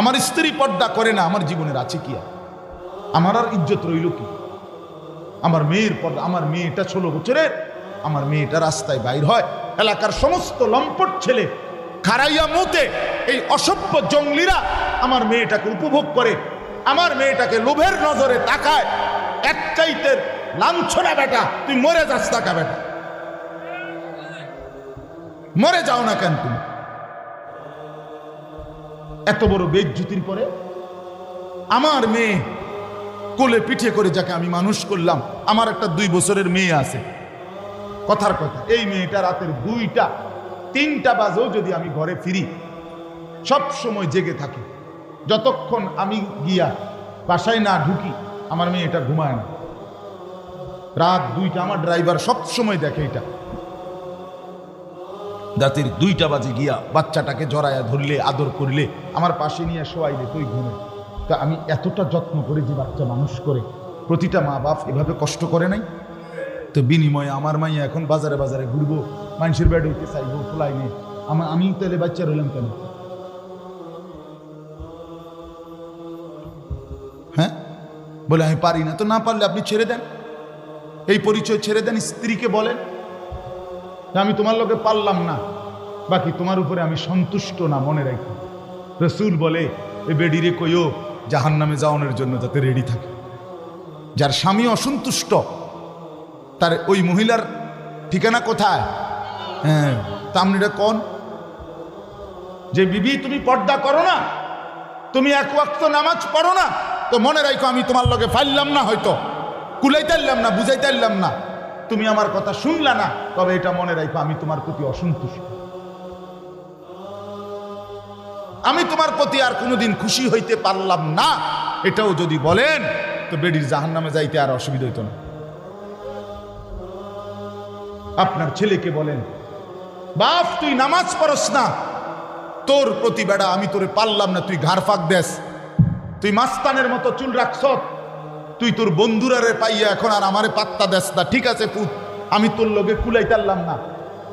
আমার স্ত্রী পর্দা করে না, আমার জীবনের আছে কি আর? আমার আর ইজ্জত রইল কি? আমার মেয়ের পর্দা, আমার মেয়েটা 16 বছরের, আমার মেয়েটা রাস্তায় বাইর হয়, এলাকার সমস্ত লম্পট ছেলে খারাইয়া মুতে এই অসভ্য জঙ্গলিরা আমার মেয়েটাকে উপভোগ করে, আমার মেয়েটাকে লোভের নজরে তাকায়। এক চাইতে লাঞ্ছনা বেটা, তুই মরে যাস টাকা বেটা, মরে যাও না কেন তুমি? এত বড় বেইজ্জতির পরে আমার মেয়ে কোলে পিঠে করে যাকে আমি মানুষ করলাম, আমার একটা 2 বছরের মেয়ে আছে, কথার কথা এই মেয়েটা রাতের 2টা 3টা বাজেও যদি আমি ঘরে ফিরি সব সময় জেগে থাকি। যতক্ষণ আমি গিয়া বাসায় না ঢুকি আমার মেয়েটা ঘুমায় না। রাত 2টা আমার ড্রাইভার সব সময় দেখে এটা। রাতের 2টা বাজে গিয়া বাচ্চাটাকে জড়ায়া ধরলে, আদর করলে, আমার পাশে নিয়ে শোয়াইলে তুই ঘুমে। তা আমি এতটা যত্ন করে যে বাচ্চা মানুষ করে, প্রতিটা মা বাপ এভাবে কষ্ট করে নাই? তো বিনিময়ে আমার মাইয়া এখন বাজারে বাজারে ঘুরবো, মানুষের বেড হইতে চাইবো, ফোলাই নেই, আমি তাহলে বাচ্চা রইলাম কেন? হ্যাঁ, বলে আমি পারি না। তো না পারলে আপনি ছেড়ে দেন, এই পরিচয় ছেড়ে দেন, স্ত্রীকে বলেন আমি তোমার লোকে পারলাম না, বাকি তোমার উপরে আমি সন্তুষ্ট না, মনে রাখো। রসুল বলে এই বেডিরে কইও জাহান নামে যাওয়ানোর জন্য যাতে রেডি থাকে। যার স্বামী অসন্তুষ্ট তার ওই মহিলার ঠিকানা কোথায়? হ্যাঁ, তা আপনি এটা কোন যে বিবি তুমি পর্দা করো না, তুমি 1 ওয়াক্ত নামাজ পড়ো না, তো মনে রাখো আমি তোমার লগে ফাইলাম না, হয়তো কুলাইতাইলাম না, বুঝাইতাইলাম না, তুমি আমার কথা শুনলা না, তবে এটা মনে রাখো আমি তোমার প্রতি অসন্তুষ্ট, আমি তোমার প্রতি আর কোনোদিন খুশি হইতে পারলাম না। এটাও যদি বলেন তো বেডির জাহান্নামে যাইতে আর অসুবিধা হইতো না। আপনার ছেলেকে বলেন বাপ তুই নামাজ পড়স না, তোর প্রতি বেড়া আমি তোরে পারলাম না, তুই ঘাড় ফাঁক দেস, তুই মাস্তানের মতো চুল রাখছ, তুই তোর বন্ধুরারে পাইয়া এখন আর আমারে পাত্তা দেস না। ঠিক আছে পুত, আমি তোর লগে কুলাইতারলাম না,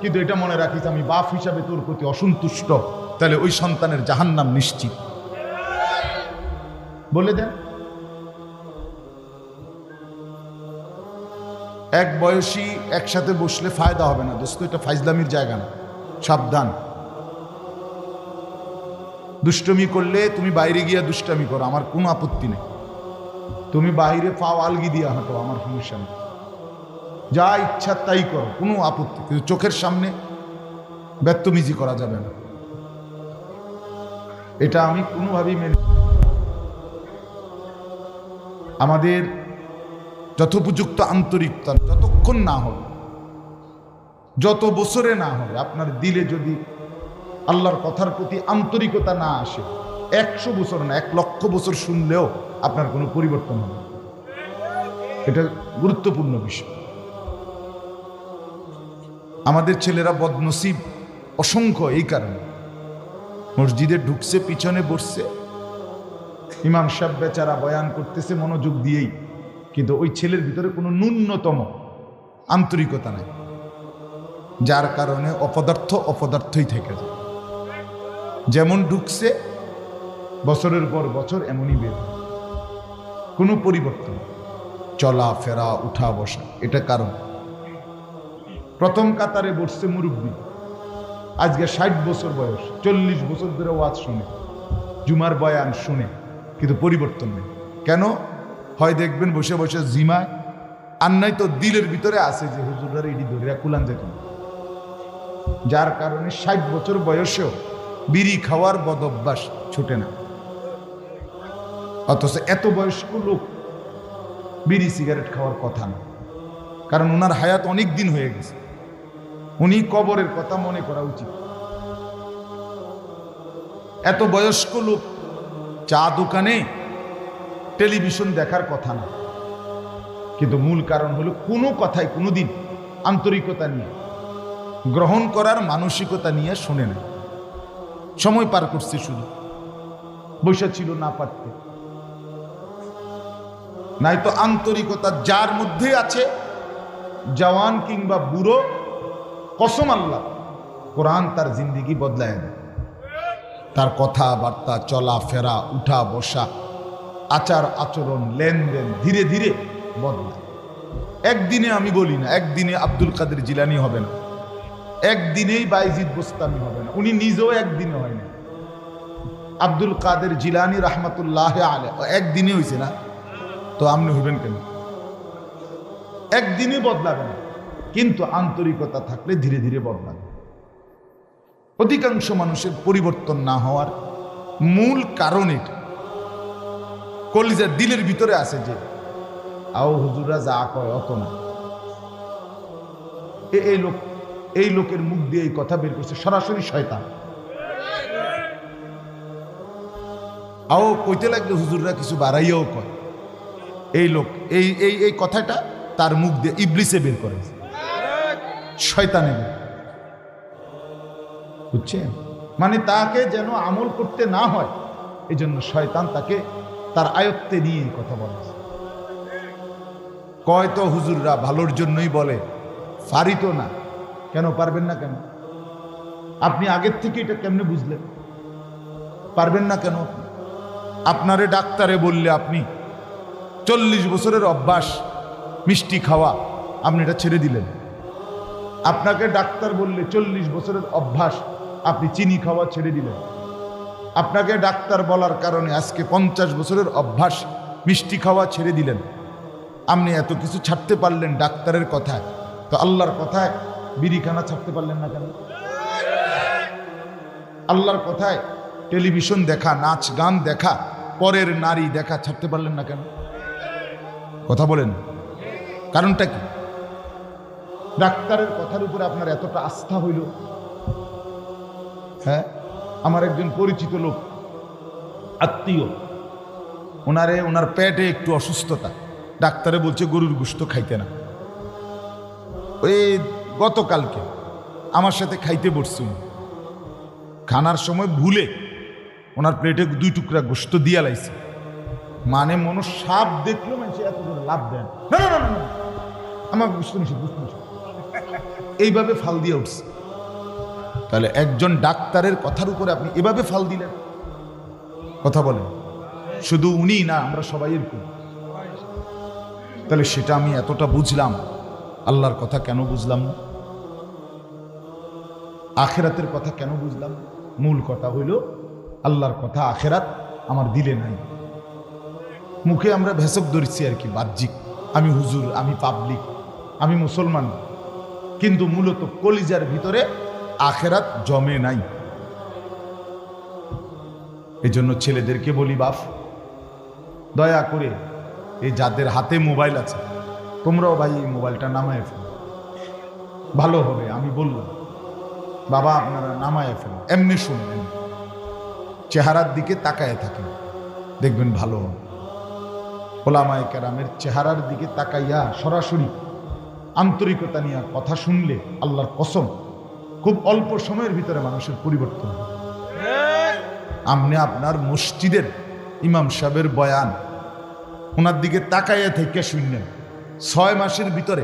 কিন্তু এটা মনে রাখিস আমি বাপ হিসাবে তোর প্রতি অসন্তুষ্ট, তাহলে ওই সন্তানের জাহান্নাম নিশ্চিত। বলে দেন। এক বয়সী একসাথে বসলে ফায়দা হবে না দোস্ত, এটা ফাইজলামির জায়গা না, সাবধান। দুষ্টমি করলে তুমি বাইরে গিয়া দুষ্টামি করো, আমার কোনো আপত্তি নেই, তুমি বাইরে পাও আলগি দিয়া হাঁটো, আমার সমস্যা নেই, যা ইচ্ছা তাই করো, কোনো আপত্তি, কিন্তু চোখের সামনে ব্যত্যমিজি করা যাবে না, এটা আমি কোনোভাবেই মেনে। আমাদের যথোপযুক্ত আন্তরিকতা যতক্ষণ না হবে, যত বছরে না হবে, আপনার দিলে যদি আল্লাহর কথার প্রতি আন্তরিকতা না আসে, 100 বছর না 1 লক্ষ বছর শুনলেও আপনার কোনো পরিবর্তন হবে। এটা গুরুত্বপূর্ণ বিষয়। আমাদের ছেলেরা বদনসিব অসংখ্য এই কারণে, মসজিদে ঢুকছে, পিছনে বসছে, ইমাম সাহেব বেচারা বয়ান করতেছে মনোযোগ দিয়েই, কিন্তু ওই ছেলের ভিতরে কোনো ন্যূনতম আন্তরিকতা নাই, যার কারণে অপদার্থই থেকে যায়। যেমন ঢুকছে বছরের পর বছর এমনই বের, কোনো পরিবর্তন, চলা ফেরা উঠা বসা, এটা কারণ। প্রথম কাতারে বসছে মুরব্বী, আজকে 60 বছর বয়স, 40 বছর ধরে ওয়াজ শুনে, জুমার বয়ান শুনে, কিন্তু পরিবর্তন নেই। কেন হয় দেখবেন বসে বসে জিমায়, আর নাই তো দিলের ভিতরে আছে যে হুজুরের ইডি ধরিয়া কুলান যেত, যার কারণে 60 বছর বয়সেও বিড়ি খাওয়ার বদ অভ্যাস ছুটে না। অথচ এত বয়স্ক লোক বিড়ি সিগারেট খাওয়ার কথা না, কারণ ওনার হায়াত অনেক দিন হয়ে গেছে, উনি কবরের কথা মনে করা উচিত। এত বয়স্ক লোক চা দোকানে টেলিভিশন দেখার কথা না, কিন্তু মূল কারণ হলো কোনো কথাই কোনোদিন আন্তরিকতা নিয়ে, গ্রহণ করার মানসিকতা নিয়ে শোনে না, সময় পার করছে, শুধু বসে ছিল না পারতে। নাই তো আন্তরিকতা যার মধ্যে আছে, জওয়ান কিংবা বুড়ো, কসম আল্লাহ কোরআন তার জিন্দেগি বদলায় দেয়। তার কথাবার্তা, চলাফেরা, উঠা বসা, আচার আচরণ, লেনদেন ধীরে ধীরে বদলায়। একদিনে আমি বলি না একদিনে আব্দুল কাদের জিলানী হবে না, একদিনেই বাইজিদ বোস্তামি হবে না, উনি নিজেও একদিনে হয় না। আব্দুল কাদের জিলানী রহমতুল্লাহ আলাইহি একদিনে হয়েছে না, তো আপনি হইবেন কেন? একদিনে বদলাবে না, কিন্তু আন্তরিকতা থাকলে ধীরে ধীরে বদলাবে। অধিকাংশ মানুষের পরিবর্তন না হওয়ার মূল কারণ এটা, কলিজার দিলের ভিতরে আছে যে আও হুজুরা যা কয় অত না। এই লোকের মুখ দিয়ে এই কথা বের করছে সরাসরি শয়তান। আও কইতে লাগলে হুজুররা কিছু বাড়াইয়াও কয়, এই লোক এই কথাটা তার মুখ দিয়ে ইবলিসে বের করে, শয়তানে বের, বুঝছেন? মানে তাকে যেন আমল করতে না হয়, এই জন্য শয়তান তাকে তার আয়ত্তে নিয়ে কথা বলে। কয় তো হুজুররা ভালোর জন্যই বলে, পারিত না। কেন পারবেন না? কেন আপনি আগের থেকে এটা কেমনে বুঝলেন? পারবেন না কেন? আপনারে ডাক্তারে বললে আপনি 40 বছরের অভ্যাস মিষ্টি খাওয়া, আপনি এটা ছেড়ে দিলেন। আপনাকে ডাক্তার বললে 40 বছরের অভ্যাস, আপনি চিনি খাওয়া ছেড়ে দিলেন। আপনাকে ডাক্তার বলার কারণে আজকে 50 বছরের অভ্যাস মিষ্টি খাওয়া ছেড়ে দিলেন। আপনি এত কিছু ছাড়তে পারলেন ডাক্তারের কথায়, তো আল্লাহর কথায় বিড়িখানা ছাড়তে পারলেন না কেন? আল্লাহর কথায় টেলিভিশন দেখা, নাচ গান দেখা, পরের নারী দেখা ছাড়তে পারলেন না কেন? কথা বলেন, কারণটা কি? ডাক্তারের কথার উপরে আপনার এতটা আস্থা হইল। হ্যাঁ, আমার একজন পরিচিত লোক, আত্মীয়, ওনার পেটে একটু অসুস্থতা, ডাক্তারে বলছে গরুর গোশত খাইতে না। ওই গতকালকে আমার সাথে খাইতে বসছি, খানার সময় ভুলে ওনার প্লেটে 2 টুকরা গোশত দিয়া লাইছে। মানে মনে সাপ দেখলো মানুষ এত লাভ দেন, না না না না আমার গোশত নিষেধ, এইভাবে ফাল দিয়ে উঠছে। তাহলে একজন ডাক্তারের কথার উপরে আপনি এভাবে ফাল দিলেন, কথা বলেন। শুধু উনি না, আমরা সবাই এরকম। তাহলে সেটা আমি এতটা বুঝলাম, আল্লাহর কথা কেন বুঝলাম না? আখেরাতের কথা কেন বুঝলাম? মূল কথা হইল আল্লাহর কথা, আখেরাত আমার দিলে নাই। মুখে আমরা ভেসক ধরছি আর কি, বাহ্যিক, আমি হুজুর, আমি পাবলিক, আমি মুসলমান, কিন্তু মূলত কলিজার ভিতরে আখেরাত জমে নাই। এই জন্য ছেলেদেরকে বলি, বাপ দয়া করে এই যাদের হাতে মোবাইল আছে, তোমরাও ভাই এই মোবাইলটা নামায় ফেলো, ভালো হবে। আমি বললাম বাবা আপনারা নামায় ফেলো, এমনি শুনবেন, চেহারার দিকে তাকায় থাকেন, দেখবেন ভালো হবে। ওলামায়ে কেরামের চেহারার দিকে তাকাইয়া সরাসরি আন্তরিকতা নিয়ে কথা শুনলে আল্লাহর কসম খুব অল্প সময়ের ভিতরে মানুষের পরিবর্তন হবে। আপনি আপনার মসজিদের ইমাম সাহেবের বয়ান ওনার দিকে তাকাইয়া থেকে শুনলেন, 6 মাসের ভিতরে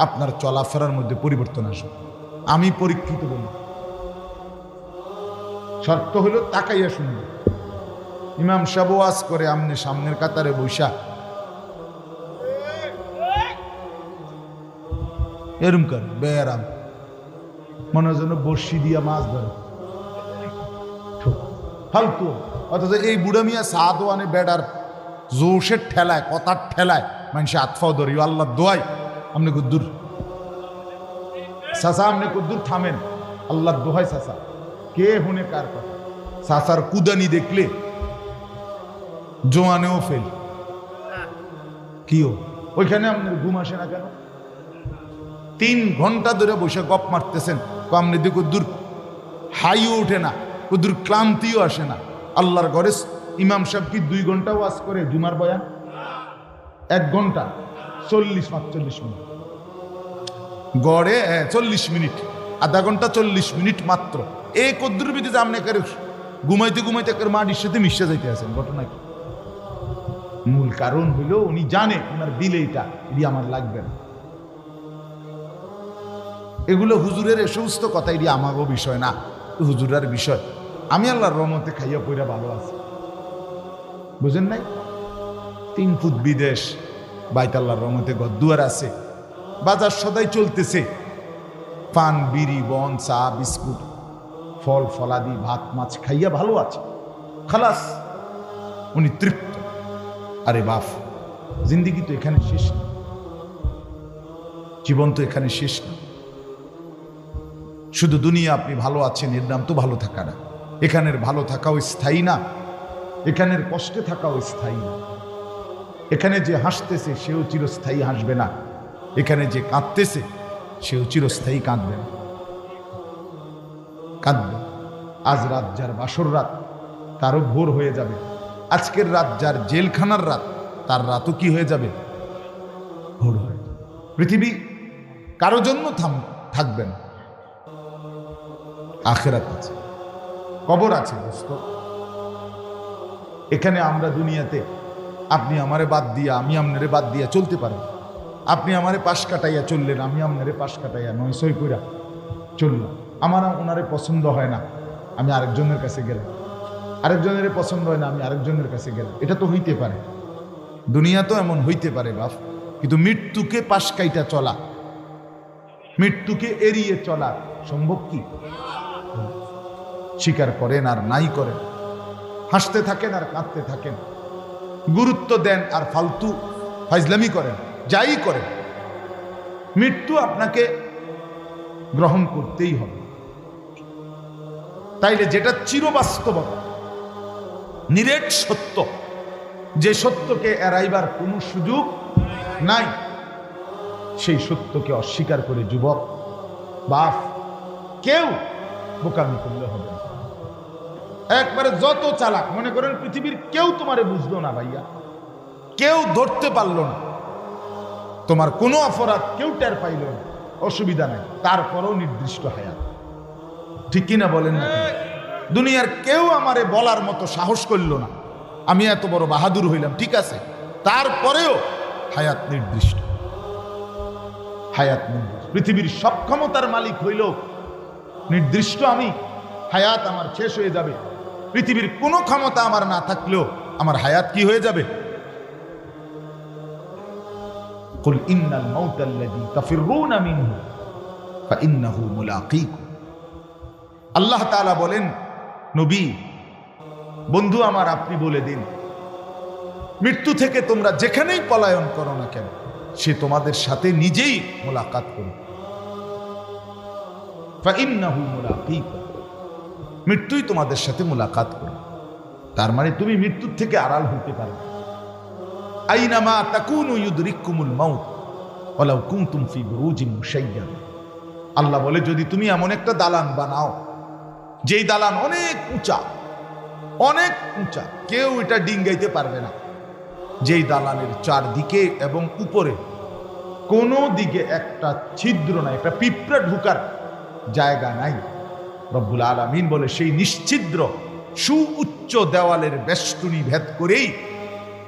আপনার চলাফেরার মধ্যে পরিবর্তন আসবে। আমি পরীক্ষিত বলি, শর্ত হলো তাকাইয়া শুনবেন। ইমাম সাহেব ওয়াজ করে, আপনি সামনের কাতারে বৈশা এরম কর বেয়ারাম, মনে হয় যেন বর্ষি দিয়া মাছ ধরে, ফালতু। অথচ এই বুড়া মিয়া সাদওয়ানে বেডার জোশের ঠেলায়, কথার ঠেলায় মানুষে আতফাও ধরি, আল্লাহ দোয়াই আপনি কুদ্দুর চাচা, আপনি কুদ্দুর থামেন, আল্লাহ দোহাই চাচা, কে হুনে কার কথা? চাচার কুদানি দেখলে জোয়ানেও ফেল। কিও ওইখানে আপনার ঘুম আসে না কেন? 3 ঘন্টা ধরে বসে গপ মারতেছেন, আপনি দেখো দূর হাইও ওঠে না, দূর ক্লান্তিও আসে না। আল্লাহর ঘরে ইমাম সাহেব কি 2 ঘন্টা ওয়াজ করে জুমার বয়ান? 1 ঘন্টা 40-45 মিনিট গড়ে, 40 মিনিট, আধা ঘন্টা 40 মিনিট মাত্র। এই কদ্দুর বিধি আপনি ঘুমাইতে ঘুমাইতে মাটির সাথে মিশে যাইতে আছেন। ঘটনা কি? মূল কারণ হইল উনি জানে ওনার দিলে এটা আমার লাগবে না। এগুলো হুজুরের এ সমস্ত কথা, এটি আমারও বিষয় না, হুজুরের বিষয়। আমি আল্লাহর রহমতে খাইয়া পইরা ভালো আছি, বুঝেন নাই? 3 ফুট বিদেশ, বাইত আল্লাহর রহমতে গদ্দুয়ার আছে, বাজার সদাই চলতেছে, পান বিড়ি বন চা বিস্কুট ফল ফলাদি ভাত মাছ খাইয়া ভালো আছে, খালাস, উনি তৃপ্ত। আরে বাপ, জিন্দিগি তো এখানে শেষ না, জীবন তো এখানে শেষ না। শুধু দুনিয়া আপনি ভালো আছেন এর নাম তো ভালো থাকা না। এখানের ভালো থাকাও স্থায়ী না, এখানের কষ্টে থাকাও স্থায়ী না। এখানে যে হাসতেছে সেও চিরস্থায়ী হাসবে না, এখানে যে কাঁদতেছে সেও চিরস্থায়ী কাঁদবে না, কাঁদবে। আজ রাত যার বাসর রাত তারও ভোর হয়ে যাবে, আজকের রাত যার জেলখানার রাত তার রাতও কি হয়ে যাবে? ভোর হয়ে যাবে। পৃথিবী কারো জন্য থাকবে না, আখিরাত আছে, কবর আছে দোস্ত। এখানে আমরা দুনিয়াতে আপনি আমারে বাদ দিয়া আমি আপনারে বাদ দিয়া চলতে পারেন, আপনি আমারে পাশ কাটাইয়া চললেন, আমি আপনারে পাশ কাটাইয়া 900 কইরা চললাম। আমার ওনারে পছন্দ হয় না, আমি আরেকজনের কাছে গেলাম, আরেকজনের পছন্দ হয় না, আমি আরেকজনের কাছে গেলাম। এটা তো হইতে পারে, দুনিয়া তো এমন হইতে পারে বাপ। কিন্তু মৃত্যুকে পাশ কাইটা চলা, মৃত্যুকে এড়িয়ে চলা সম্ভব কি? স্বীকার করেন আর নাই করেন, হাসতে থাকেন আর কাঁদতে থাকেন, গুরুত্ব দেন আর ফালতু ফাইজলামি করেন, যাই করেন, মৃত্যু আপনাকে গ্রহণ করতেই হবে। তাইলে যেটা চিরবাস্তবতা, নিরেট সত্য, যে সত্যকে এড়াইবার কোনো সুযোগ নাই, সেই সত্যকে অস্বীকার করে যুবক বাপ কেউ বোকামি করলে হবে না। একবারে যত চালাক মনে করেন পৃথিবীর কেউ তোমারে বুঝলো না ভাইয়া, কেউ ধরতে পারলো না, তোমার কোনো অপরাধ কেউ টের পাইল না, অসুবিধা নাই, তারপরও নির্দিষ্ট হায়াত। ঠিক কিনা বলেন না? দুনিয়ার কেউ আমারে বলার মতো সাহস করলো না, আমি এত বড় বাহাদুর হইলাম, ঠিক আছে, তারপরেও হায়াত নির্দিষ্ট, হায়াত নির্দিষ্ট। পৃথিবীর সব ক্ষমতার মালিক হইল নির্দিষ্ট, আমি হায়াত আমার শেষ হয়ে যাবে। পৃথিবীর কোনো ক্ষমতা আমার না থাকলেও আমার হায়াত কি হয়ে যাবে? কুল ইন্নাল মাউতাল্লাযী তাফিররুনা মিনহু ফাইন্নাহু মুলাকীকুম। আল্লাহ তাআলা বলেন, নবী বন্ধু আমার, আপনি বলে দিন, মৃত্যু থেকে তোমরা যেখানেই পলায়ন করো না কেন, সে তোমাদের সাথে নিজেই মোলাকাত করবে। ফাইন্নাহু মুলাকীকুম, মৃত্যুই তোমাদের সাথে মোলাকাত করবে। তার মানে তুমি মৃত্যুর থেকে আড়াল হতে পারবে। আইনামা তাকুনু ইউদরিকুমুল মাউত ওয়ালাউ কুনতুম ফি বুরুজিন মুশাইয়াদা। আল্লাহ বলে, যদি তুমি এমন একটা দালান বানাও, যেই দালান অনেক উঁচা, অনেক উঁচা, কেউ এটা ডিঙ্গাইতে পারবে না, যেই দালানের চারদিকে এবং উপরে কোনো দিকে একটা ছিদ্র নাই, একটা পিঁপড়া ঢুকার জায়গা নাই, রব্বুল আলামিন বলে সেই নিশ্ছিদ্র সুউচ্চ দেওয়ালের বেষ্টনী ভেদ করেই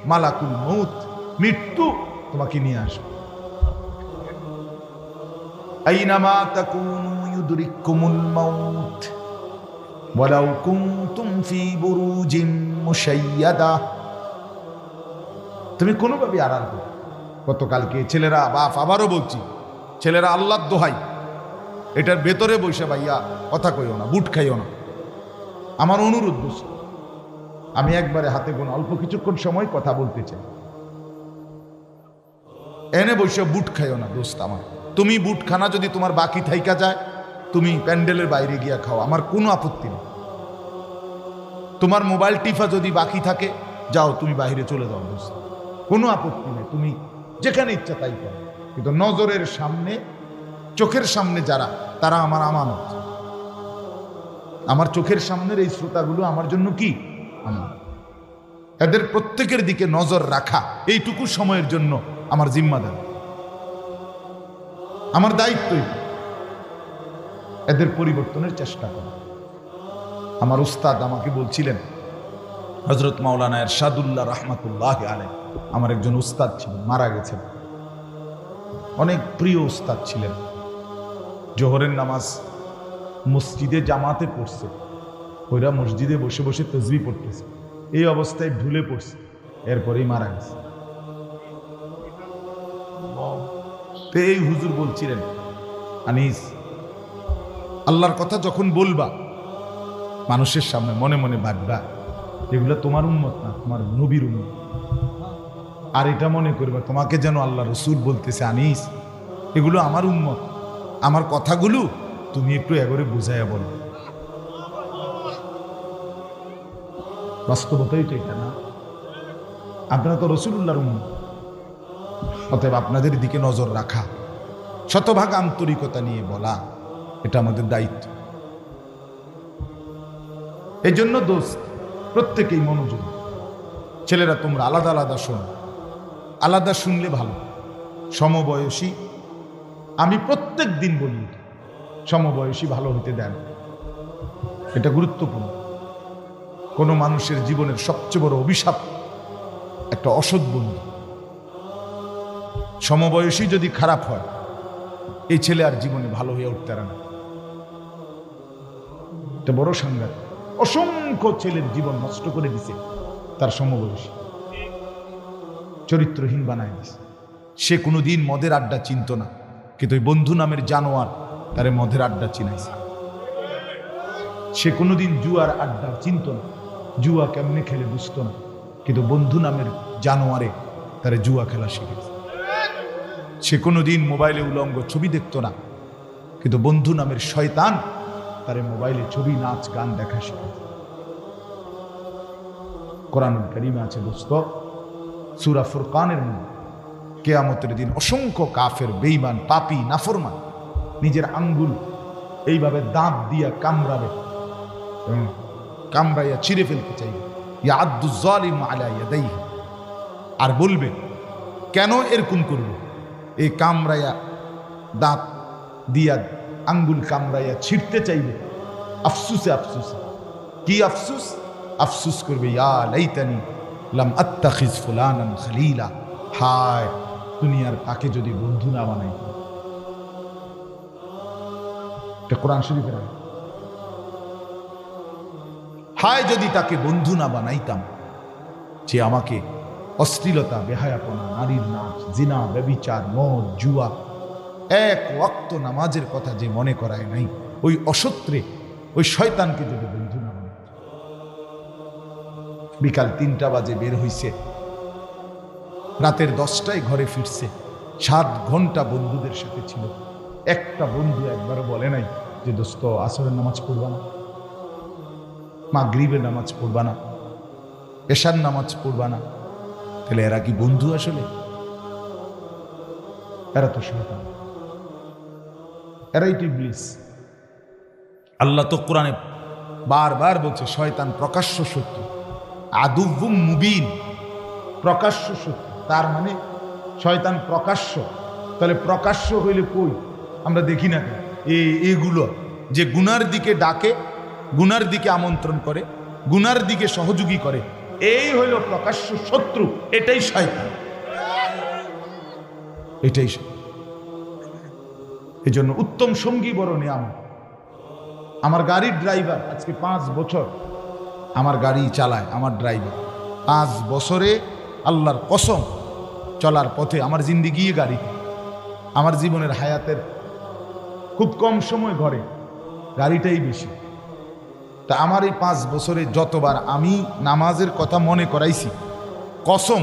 মালাকুল মউত, মৃত্যু তোমাকে নিয়ে আসবে। আইনামা তাকুনু ইউদরিকুমুল মাউত ওয়ালাউ কুনতুম ফি বুরুজিন মুশাইয়াদা। তুমি কোনোভাবে আড়াল করো। গতকালকে ছেলেরা, বাপ আবারও বলছি, ছেলেরা আল্লাহর দোহাই, এটার ভেতরে বসে ভাইয়া কথা কইও না, বুট খাইও না, আমার অনুরোধ দোস্ত। আমি একবারে হাতে গোনা অল্প কিছুক্ষণ সময় কথা বলতে চাই, এনে বসে বুট খাইও না দোস্ত আমার। তুমি বুট খানা যদি তোমার বাকি থাইকা যায়, তুমি প্যান্ডেলের বাইরে গিয়া খাও, আমার কোনো আপত্তি নেই। তোমার মোবাইল টিফা যদি বাকি থাকে, যাও তুমি বাইরে চলে যাও দোস্ত, কোনো আপত্তি নেই, তুমি যেখানে ইচ্ছা তাই করো। কিন্তু নজরের সামনে, চোখের সামনে যারা, তারা আমার আমানত। আমার চোখের সামনের এই শ্রোতাগুলো আমার জন্য কি আমানত। এদের প্রত্যেকের দিকে নজর রাখা এইটুকু সময়ের জন্য আমার জিম্মাদার, আমার দায়িত্ব। এদের পরিবর্তনের চেষ্টা করা। আমার উস্তাদ আমাকে বলছিলেন, হযরত মাওলানা এরশাদুল্লাহ রাহমাতুল্লাহি আলাইহি, আমার একজন উস্তাদ ছিলেন, মারা গেছেন, অনেক প্রিয় উস্তাদ ছিলেন। জোহরের নামাজ মসজিদে জামাতে পড়ছে, ওরা মসজিদে বসে বসে তসবিহ পড়তেছে, এই অবস্থায় ঢুলে পড়ছে, এরপরেই মারা গেছে। তো এই হুজুর বলছিলেন, আনিস আল্লাহর কথা যখন বলবা মানুষের সামনে মনে মনে ভাববা এগুলো তোমার উম্মত না, তোমার নবীর উম্মত। আর এটা মনে করবা তোমাকে যেন আল্লাহ রসুল বলতেছে, আনিস এগুলো আমার উম্মত, আমার কথাগুলো তুমি একটু এগরে বুঝাইয়া বলো। বাস্তবতাই তো এটা না, আপনারা তো রসুলুল্লাহর উম্মত, অতএব আপনাদের দিকে নজর রাখা, শতভাগ আন্তরিকতা নিয়ে বলা, এটা আমাদের দায়িত্ব। এই জন্য দোস্ত প্রত্যেকেই মনোযোগ, ছেলেরা তোমরা আলাদা আলাদা শোনো, আলাদা শুনলে ভালো। সমবয়সী, আমি প্রত্যেক দিন বলি সমবয়সী ভালো হতে দেন, এটা গুরুত্বপূর্ণ। কোনো মানুষের জীবনের সবচেয়ে বড় অভিশাপ একটা অসৎ বন্ধু। সমবয়সী যদি খারাপ হয়, এই ছেলে আর জীবনে ভালো হয়ে উঠতে পারে না, এটা বড় সংঘাত। অসংখ্য ছেলের জীবন নষ্ট করে দিছে তার সমবয়সী, চরিত্রহীন বানায় দিছে। সে কোনোদিন মদের আড্ডা চিনত না, কিন্তু ওই বন্ধু নামের জানোয়ার তারে মদের আড্ডা চিনাইছে। সে কোনোদিন জুয়ার আড্ডা চিনত না, জুয়া কেমনে খেলে বুঝতো না, কিন্তু বন্ধু নামের জানোয়ারে তারে জুয়া খেলা শিখেছে। সে কোনোদিন মোবাইলে উলঙ্গ ছবি দেখতো না, কিন্তু বন্ধু নামের শয়তান তারে মোবাইলে ছবি, নাচ, গান দেখা শিখেছে। কোরআনুল কারীমে আছে দোস্ত, সূরা ফুরকানের মধ্যে কিয়ামতের দিন অসংখ্য কাফের, বেঈমান, পাপী, নাফরমান নিজের আঙ্গুল এইভাবে দাঁত দিয়া কামড়াবে, কামড়াইয়া ছিঁড়ে ফেলতে চাইবে। ইয়াদ্দু যালিমু আলা ইয়াদাইহি, আর বলবে কেন এরকম করবে? এই কামড়াইয়া দাঁত দিয়া আঙ্গুল কামড়াইয়া ছিঁড়তে চাইবে, আফসুসে আফসুসে। কি আফসুস? আফসুস করবে, ইয়া লাইতানি লাম আত্তাখিজ ফুলানান খলিলা, হায় দুনিয়ার তাকে যদি বন্ধু না বানাই। এটা কোরআন শরীফের আয়াত। হায় যদি তাকে বন্ধু না বানাইতাম, যে আমাকে অশ্লীলতা, বেহায়াপনা, নারীর নাচ, জিনা, ব্যভিচার, মদ, জুয়া, এক ওয়াক্ত নামাজের কথা যে মনে করায় নাই, ওই অসত্রে, ওই শয়তানকে যদি বন্ধু না বানাই। বিকাল 3টা বাজে বের হইছে, রাতের 10টায় ঘরে ফিরছে, 7 ঘন্টা বন্ধুদের সাথে ছিল। একটা বন্ধু একবারও বলে নাই যে দোস্ত আসরের নামাজ পড়বা না, মাগরিবের নামাজ পড়বা না, এশার নামাজ পড়বা না। তাহলে এরা কি বন্ধু আসলে? এরা তো শয়তান, এরাই তো ইবলিস। আল্লাহ তো কোরআনে বারবার বলছে শয়তান প্রকাশ্য শত্রু, আদুউম মুবিন, প্রকাশ্য শত্রু। তার মানে শয়তান প্রকাশ্য। তাহলে প্রকাশ্য হইলে কই আমরা দেখি না? এগুলো যে গুনার দিকে ডাকে, গুনার দিকে আমন্ত্রণ করে, গুনার দিকে সহযোগী করে, এই হইল প্রকাশ্য শত্রু। এটাই শয়তান, এটাই। এই জন্য উত্তম সঙ্গী বড় নিয়ামত। আমার গাড়ির ড্রাইভার আজকে 5 বছর আমার গাড়ি চালায়, আমার ড্রাইভার 5 বছরে আল্লাহর কসম চলার পথে আমার জিন্দিগি গাড়িতে। আমার জীবনের হায়াতের খুব কম সময় ঘরে গাড়িটাই বেশি। তা আমার এই 5 বছরে যতবার আমি নামাজের কথা মনে করাইছি, কসম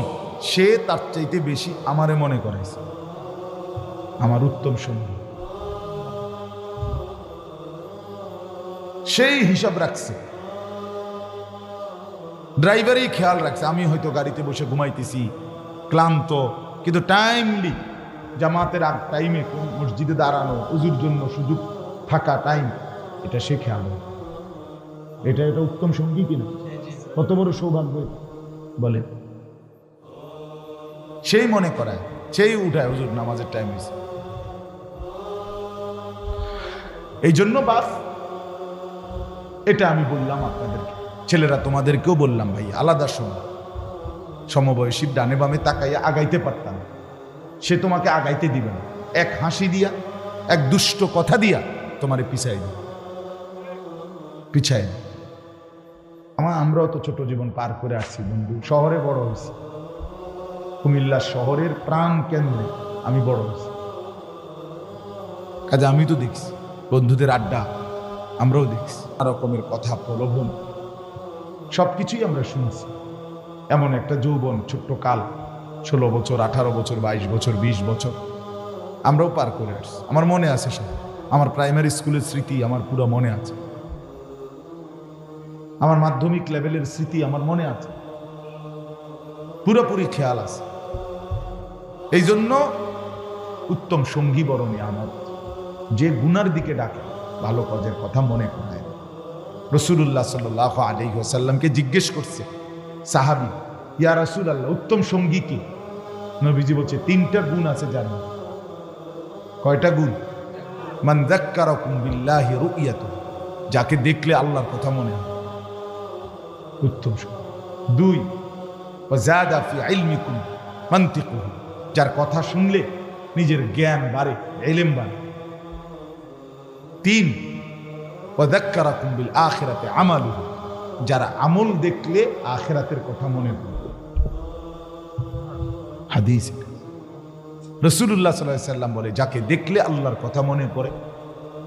সে তার চাইতে বেশি আমারে মনে করাইছে। আমার উত্তম সঙ্গী, সেই হিসাব রাখছে, ড্রাইভারই খেয়াল রাখছে। আমি হয়তো গাড়িতে বসে ঘুমাইতেছি ক্লান্ত, কিন্তু টাইমলি জামাতের আগ টাইমে মসজিদে দাঁড়ানো, উজুর জন্য সুযোগ থাকা টাইম, এটা সে খেয়াল রাখে। এটা উত্তম সঙ্গী কিনা? কত বড় সৌভাগ্য বলে। সেই মনে করায়, সেই উঠায় হুজুর নামাজের টাইম হয়েছে। এই জন্য বাস এটা আমি বললাম আপনাদেরকে, ছেলেরা তোমাদেরকেও বললাম, ভাই আলাদা শোনো। সমবয়সীর ডানে বামে তাকাইয়া আগাইতে পারতাম, সে তোমাকে আগাইতে দিবে না। এক হাসি দিয়া, এক দুষ্ট কথা দিয়া তোমারে পিছাই দিবে, পিছাই। আমরাও তো ছোট জীবন পার করে আসছি বন্ধু, শহরে বড় হয়েছি, কুমিল্লা শহরের প্রাণ কেন্দ্রে আমি বড় হয়েছি। কাজে আমি তো দেখছি বন্ধুদের আড্ডা, আমরাও দেখছি রকমের কথা প্রলোভন সবকিছুই আমরা শুনছি। এমন একটা যৌবন, ছোট্ট কাল, 16 বছর, 18 বছর, 22 বছর, 20 বছর আমরাও পার করে আসছি। আমার মনে আছে সব, আমার প্রাইমারি স্কুলের স্মৃতি আমার পুরো মনে আছে, আমার মাধ্যমিক লেভেলের স্মৃতি আমার মনে আছে, পুরোপুরি খেয়াল আছে। এই জন্য উত্তম সঙ্গী বড় নিয়ামত, যে গুনার দিকে ডাকে, ভালো কাজের কথা মনে করায়। রাসূলুল্লাহ সাল্লাল্লাহু আলাইহি ওয়াসাল্লামকে জিজ্ঞেস করছে সাহাবী, ইয়া রাসূলুল্লাহ, উত্তম সঙ্গী কি? নবীজি বলছে 3টা গুণ আছে যার মধ্যে। কয়টা গুণ? মান যাক্কারাকুম বিল্লাহি রুইয়াতুহু, যাকে দেখলে আল্লাহর কথা মনে হয়, উত্তম সঙ্গী। 2, ওয়া যাদা ফি ইলমিকুম মানতিকুহু, যার কথা শুনলে নিজের জ্ঞান বাড়ে, ইলম বাড়ে। 3, ওয়া যাক্কারাকুম বিল আখিরাতি আমালুহু, যারা আমল দেখলে আখিরাতের কথা মনে পড়ে। হাদিস রাসূলুল্লাহ সাল্লাল্লাহু আলাইহি ওয়াসাল্লাম বলে, যাকে দেখলে আল্লাহর কথা মনে পড়ে,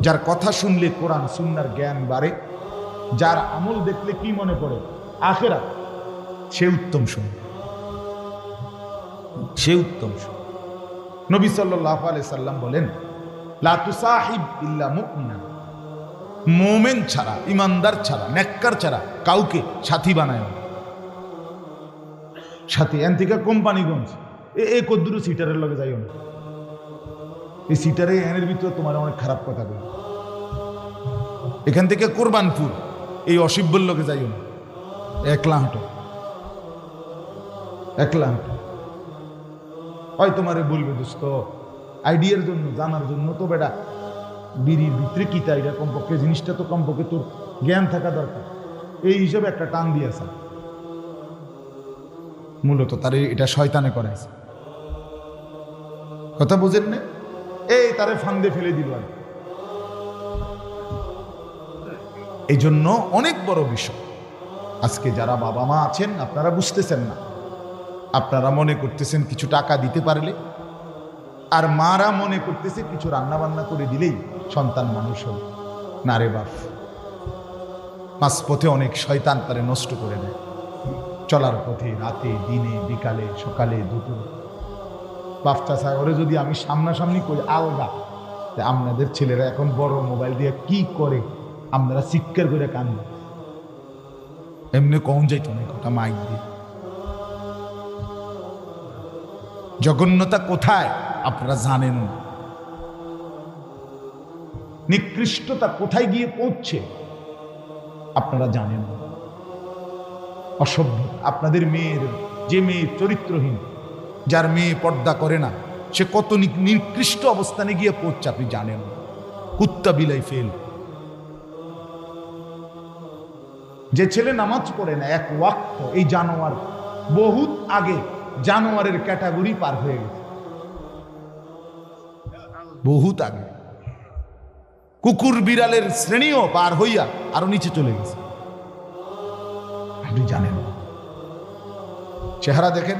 যার কথা শুনলে কোরআন সুন্নাহর জ্ঞান বাড়ে, যার আমল দেখলে কি মনে পড়ে? আখিরাত, সে উত্তম সঙ্গী, সে উত্তম সঙ্গী। নবী সাল্লাল্লাহু আলাইহি সাল্লাম বলেন, লা তুসাহিব ইল্লা মুমিনা, মুমিন ছাড়া, ইমানদার ছাড়া, নেককার ছাড়া কাউকে সাথী বানায় না। সাথী এন থেকে কোম্পানিগঞ্জ এ কদ্দুরু সিটারের লগে যাইও না, এই সিটারে এনের ভিতরে তোমার অনেক খারাপ কথা বলে। এখান থেকে কোরবানপুর এই অসিব্বর লগে যাইও না, একলা হাঁটো, একলা হাঁটো। হয় তোমারে বলবে দোস্ত আইডিয়ার জন্য, জানার জন্য তো বেটা বিড়ির ভিতরে কিতা, এটা কমপক্ষে জিনিসটা তো কমপক্ষে তোর জ্ঞান থাকা দরকার, এই হিসাবে একটা টান দিয়েছে। মূলত তারে এটা শয়তানে করাইছে, কথা বুঝেন না? এই তারে ফান্দে ফেলে দিল। আর এই জন্য অনেক বড় বিষয়। আজকে যারা বাবা মা আছেন, আপনারা বুঝতেছেন না, আপনারা মনে করতেছেন কিছু টাকা দিতে পারলে, আর মারা মনে করতেছে কিছু রান্না বান্না করে দিলেই সন্তান মানুষ হবে। না রে বাপ, মাঝপথে অনেক শয়তান তারে নষ্ট করে দেয়। চলার পথে, রাতে, দিনে, বিকালে, সকালে, দুপুর। বাপটা চায় ওরে যদি আমি সামনাসামনি করি আলগা, আপনাদের ছেলেরা এখন বড় মোবাইল দিয়ে কি করে, আপনারা চিৎকার করে কান্না, এমনি কম যাইতো না কথা মাইক দিয়ে। জঘন্যতা কোথায় আপনারা জানেন না, নিকৃষ্টতা কোথায় গিয়ে পৌঁছছে আপনারা জানেন না। অসভ্য আপনাদের মেয়ের, যে মেয়ে চরিত্রহীন, যার মেয়ে পর্দা করে না, সে কত নিকৃষ্ট অবস্থানে গিয়ে পৌঁছছে আপনি জানেন না। কুত্তা বিলাই ফেল। যে ছেলে নামাজ পড়ে না এক ওয়াক্ত, এই জানোয়ার বহুত আগে জানোয়ারের ক্যাটাগরি পার হয়ে গেছে, বহুত আগে কুকুর বিড়ালের শ্রেণীও পার হইয়া আরো নিচে চলে গেছে। আপনি জানেন, চেহারা দেখেন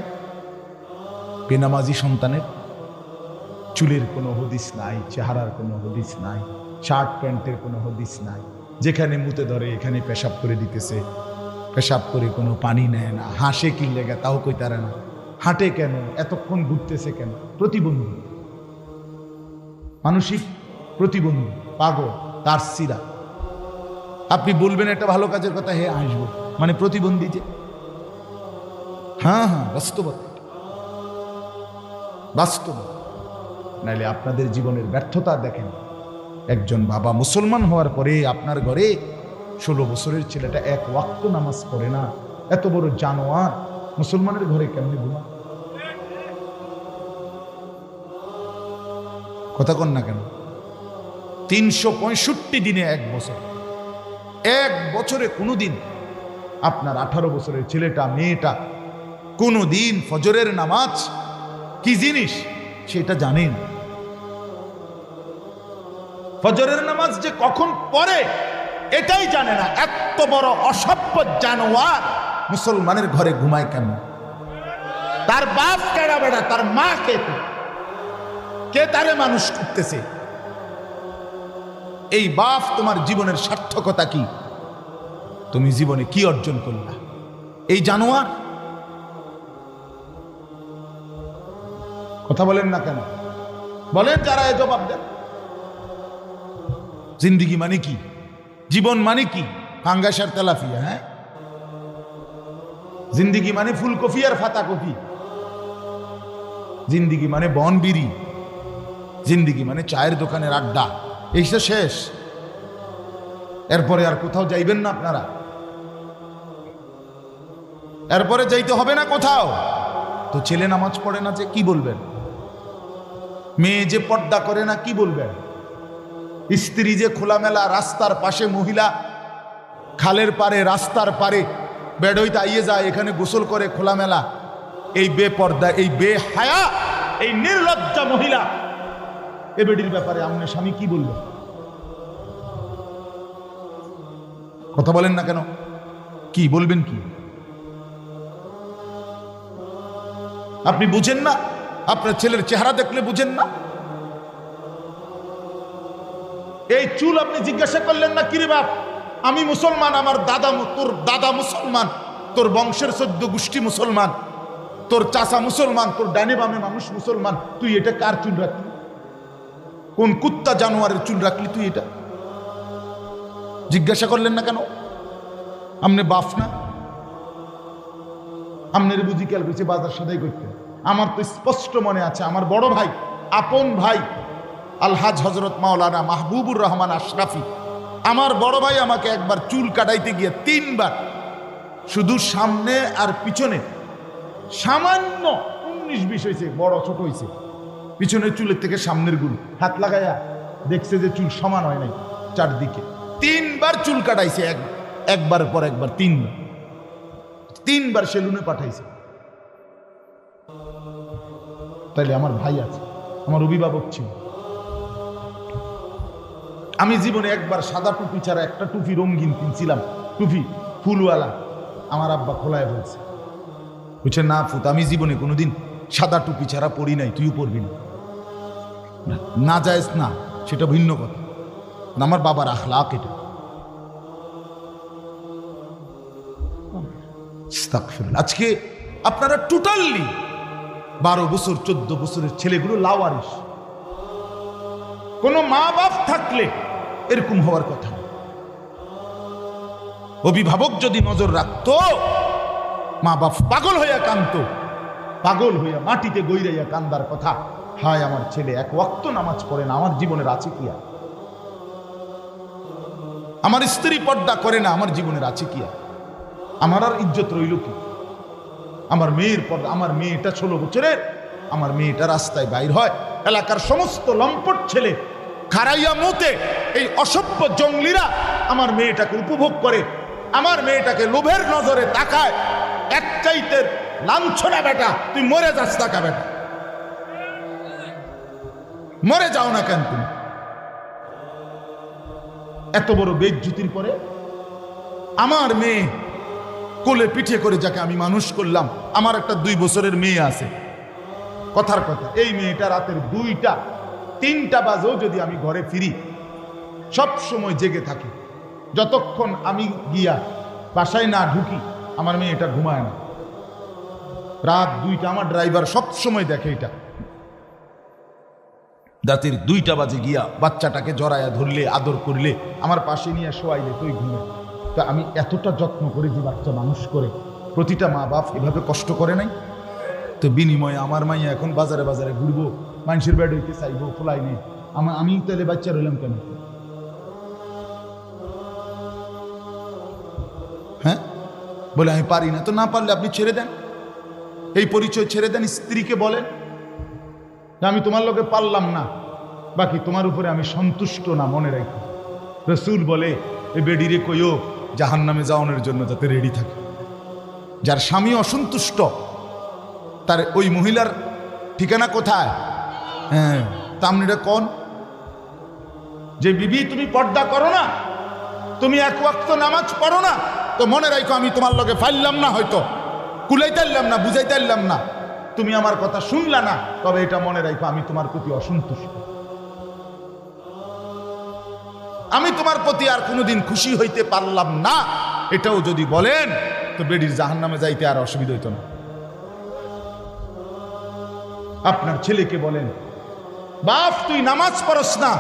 বেনামাজি সন্তানের, চুলের কোনো হদিস নাই, চেহারার কোনো হদিস নাই, শার্ট প্যান্টের কোনো হদিস নাই, যেখানে মুতে ধরে এখানে পেশাব করে দিতেছে, পেশাব করে কোনো পানি নেয় না, হাসে কি লেগে তাও কইতারে না, হাঁটে কেন, এতক্ষণ ঘুরতেছে কেন, প্রতিবন্ধী, মানসিক প্রতিবন্ধী, পাগল, তার সিরা। আপনি বলবেন একটা ভালো কাজের কথা, হে আসবো, মানে প্রতিবন্ধী যে। হ্যাঁ হ্যাঁ, বাস্তবতা, বাস্তব। নাইলে আপনাদের জীবনের ব্যর্থতা দেখেন। একজন বাবা মুসলমান হওয়ার পরে আপনার ঘরে 16 বছরের ছেলেটা এক ওয়াক্ত নামাজ পড়ে না, এত বড় জানোয়ার মুসলমানের ঘরে কেমনি ঘুমা? কথা কন না কেন? 365 দিনে এক বছর, এক বছরে কোনোদিন আপনার 18 বছরের ছেলেটা, মেয়েটা কোনোদিন ফজরের নামাজ কি জিনিস সেটা জানেন? ফজরের নামাজ যে কখন পড়ে এটাই জানে না। এত বড় অসভ্য জানোয়ার মুসলমানের ঘরে ঘুমায় কেন? তার বাপ কেডা বেড়া, তার মা কে তারে মানুষ করতেছে? এই বাপ তোমার জীবনের সার্থকতা কি? তুমি জীবনে কি অর্জন করলা? এই জানোয়ার। কথা বলেন না কেন? বলেন যারা এ জবাব দেন। জিন্দিগি মানে কি? জীবন মানে কি? ফাঙ্গাসার তেলাফিয়া? হ্যাঁ, জিন্দিগি মানে ফুলকপি আর ফাতাকপি? জিন্দিগি মানে বনবিড়ি? জিন্দিগি মানে চায়ের দোকানের আড্ডা? এই তো শেষ। এরপরে আর কোথাও যাইবেন না আপনারা? এরপরে যাইতে হবে না কোথাও। তো ছেলে নামাজ পড়ে না যে কি বলবেন? মেয়ে যে পর্দা করে না কি বলবেন? স্ত্রী যে খোলামেলা রাস্তার পাশে, মহিলা খালের পারে, রাস্তার পারে বেডইতে আইয়ে যায়, এখানে গোসল করে খোলামেলা, এই বেপর্দা, এই বেহায়া, এই নির্লজ্জা মহিলা, এ বেডির ব্যাপারে আমনে স্বামী কি বলবেন? কথা বলেন না কেন? কি বলবেন? কি আপনি বুঝেন না? আপনার ছেলের চেহারা দেখলে বুঝেন না? এই চুল আপনি জিজ্ঞাসা করলেন না, কিরে বাপ আমি মুসলমান, আমার দাদা, তোর দাদা মুসলমান, তোর বংশের 14 গোষ্ঠী মুসলমান, তোর চাচা মুসলমান, তোর ডানে বামে মানুষ মুসলমান, তুই এটা কার চুল রাখলি? কোন কুত্তা জানোয়ারের চুল রাখলি তুই? এটা জিজ্ঞাসা করলেন না কেন? আমনে বাপ না? আমনের বুঝি খেয়াল করছে বাজার সদাই করতে? আমার তো স্পষ্ট মনে আছে, আমার বড় ভাই, আপন ভাই আলহাজ হজরত মাওলানা মাহবুবুর রহমান আশরাফি, আমার বড় ভাই আমাকে একবার চুল কাটাইতে গিয়ে 3 বার, শুধু সামনে আর পিছনে সামান্য 19-20 হয়েছে, বড় ছোট হয়েছে, পিছনের চুলের থেকে সামনের গুলো হাত লাগাইয়া দেখছে যে চুল সমান হয় নাই, চারদিকে 3 বার চুল কাটাইছে, একবার পর একবার 3 বার সেলুনে পাঠাইছে। তাইলে আমার ভাই আছে, আমার অভিভাবক ছিল। আমি জীবনে একবার সাদা টুপি ছাড়া একটা টুপি রঙিন কিনছিলাম, টুপি ফুলওয়ালা, আমার আব্বা খোলায় বলছে, বুঝছে না ফুত, আমি জীবনে কোনোদিন সাদা টুপি ছাড়া পরি নাই, তুইও পরবি না। না জায়েজ না, সেটা ভিন্ন কথা, আমার বাবার আখলাক এটা। আজকে আপনারা টোটালি 12 বছর 14 বছরের ছেলেগুলো লাওয়ারিস। কোন মা বাপ থাকলে এরকম হওয়ার কথা। অভিভাবক যদি নজর রাখতো, মা বাপ পাগল হইয়া কাঁদতো, পাগল হইয়া মাটিতে গইরাইয়া কান্দার কথা, হায় আমার ছেলে 1 ওয়াক্ত নামাজ পড়ে না, আমার জীবনের আছে কি আর? আমার স্ত্রী পর্দা করে না, আমার জীবনের আছে কি আর? আমার আর ইজ্জত রইল কি? আমার মেয়ের পর্দা, আমার মেয়েটা 16 বছরের, আমার মেয়েটা রাস্তায় বাইর হয়, এলাকার সমস্ত লম্পট ছেলে খারাইয়া মুতে, এই অসভ্য জঙ্গলিরা আমার মেয়েটাকে উপভোগ করে, আমার মেয়েটাকে লোভের নজরে তাকায়। এক চাইতে লাঞ্ছনা বেটা, তুই মরে যাস টাকা বেটা, মরে যাও না কেন তুমি? এত বড় বেইজ্জতির পরে আমার মেয়ে কোলে পিঠে করে, যাকে আমি মানুষ করলাম, আমার একটা 2 বছরের মেয়ে আছে, কথার কথা, এই মেয়েটা রাতের 2টা 3টা বাজেও যদি আমি ঘরে ফিরি, সব সময় জেগে থাকে। যতক্ষণ আমি গিয়া বাসায় না ঢুকি, আমার মেয়েটা ঘুমায় না। রাত 2টা, আমার ড্রাইভার সব সময় দেখে এটা, রাতের 2টা বাজে গিয়া বাচ্চাটাকে জড়াইয়া ধরলে, আদর করলে, আমার পাশে নিয়ে শোয়াইলে তুই ঘুমে। তা আমি এতটা যত্ন করে যে বাচ্চা মানুষ করে, প্রতিটা মা বাপ এভাবে কষ্ট করে নাই? তো বিনিময়ে আমার মাইয়া এখন বাজারে বাজারে ঘুরবো, মানুষের বেড হইতে চাইবো, খোলাই নেই, আমি তাহলে বাচ্চা রইলাম কেন? হ্যাঁ, বলে আমি পারি না। তো না পারলে আপনি ছেড়ে দেন, এই পরিচয় ছেড়ে দেন, স্ত্রীকে বলেন আমি তোমার লোকে পারলাম না, বাকি তোমার উপরে আমি সন্তুষ্ট না, মনে রাখি। রসুল বলে এই বেডিরে কইও জাহান্নামে যাওয়ানোর জন্য যাতে রেডি থাকে। যার স্বামী অসন্তুষ্ট, তার ওই মহিলার ঠিকানা কোথায়? হ্যাঁ, তা আপনি এটা কোন যে বিবি তুমি পর্দা করো না, তুমি এক ওয়াক্ত নামাজ পড়ো না, তো মনে রাখো আমি তোমার লগে ফাইলাম না, হয়তো কুলাইতাইলাম না, বুঝাইতাইলাম না, তুমি আমার কথা শুনলা না, তবে এটা মনে রাখো আমি তোমার প্রতি অসন্তুষ্ট, আমি তোমার প্রতি আর কোনোদিন খুশি হইতে পারলাম না, এটাও যদি বলেন তো বেডির জাহান্নামে যাইতে আর অসুবিধা হইতো না। আপনার ছেলেকে বলেন, বাপ তুই নামাজ পড়স না,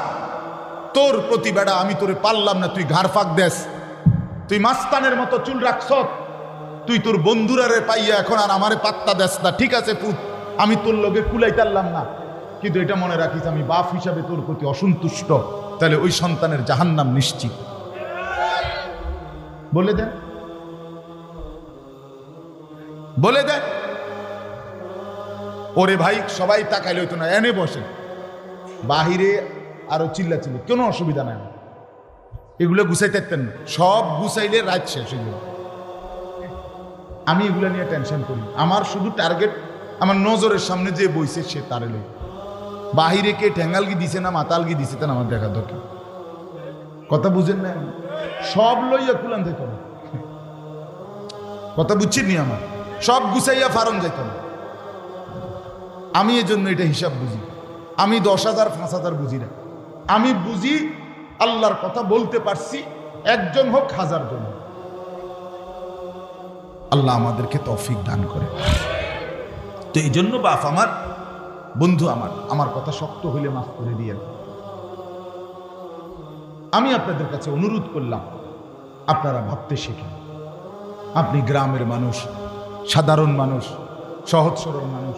তোর প্রতি বেড়া আমি তোরে পারলাম না, তুই ঘাড় ফাঁক দেস, তুই মাস্তানের মতো চুল রাখছ, তুই তোর বন্ধুরারে পাইয়া এখন আর আমারে পাত্তা দেস না, ঠিক আছে পুত, আমি তোর লগে কুলাইতারলাম না, কিন্তু এটা মনে রাখিস আমি বাপ হিসাবে তোর প্রতি অসন্তুষ্ট, তাহলে ওই সন্তানের জাহান্নাম নিশ্চিত। বলে দেন, বলে দেন। ওরে ভাই সবাই তাকাইলে হইতো না, এনে বসে বাহিরে আরো চিল্লাচিল্লি, কোনো অসুবিধা নাই, এগুলো গুছাইতে পারতেন না, সব গুছাইলে রাত শেষ হয়ে যাবে। আমি এগুলো নিয়ে টেনশন করি, আমার শুধু টার্গেট আমার নজরের সামনে যে বইছে সে তারে লই, বাহিরে কে ঠ্যাঙ্গালগি দিছে না মাতালগি দিছে তা আমার দেখা দরকার। কথা বুঝেন না, সব লইয়া কুলান যেত না, কথা বুঝছেন নি, আমার সব গুছাইয়া ফারন যেত না। আমি এই জন্য এটা হিসাব বুঝি, আমি 10,000 5,000 বুঝি না, আমি বুঝি আল্লাহর কথা বলতে পারছি, একজন হোক 1000 জন। আল্লাহ আমাদেরকে তৌফিক দান করে। তো এই জন্য বাপ আমার, বন্ধু আমার কথা শক্ত হইলে মাফ করে দিয়েন। আমি আপনাদের কাছে অনুরোধ করলাম, আপনারা ভাবতে শিখেন। আপনি গ্রামের মানুষ, সাধারণ মানুষ, সহজ সরল মানুষ,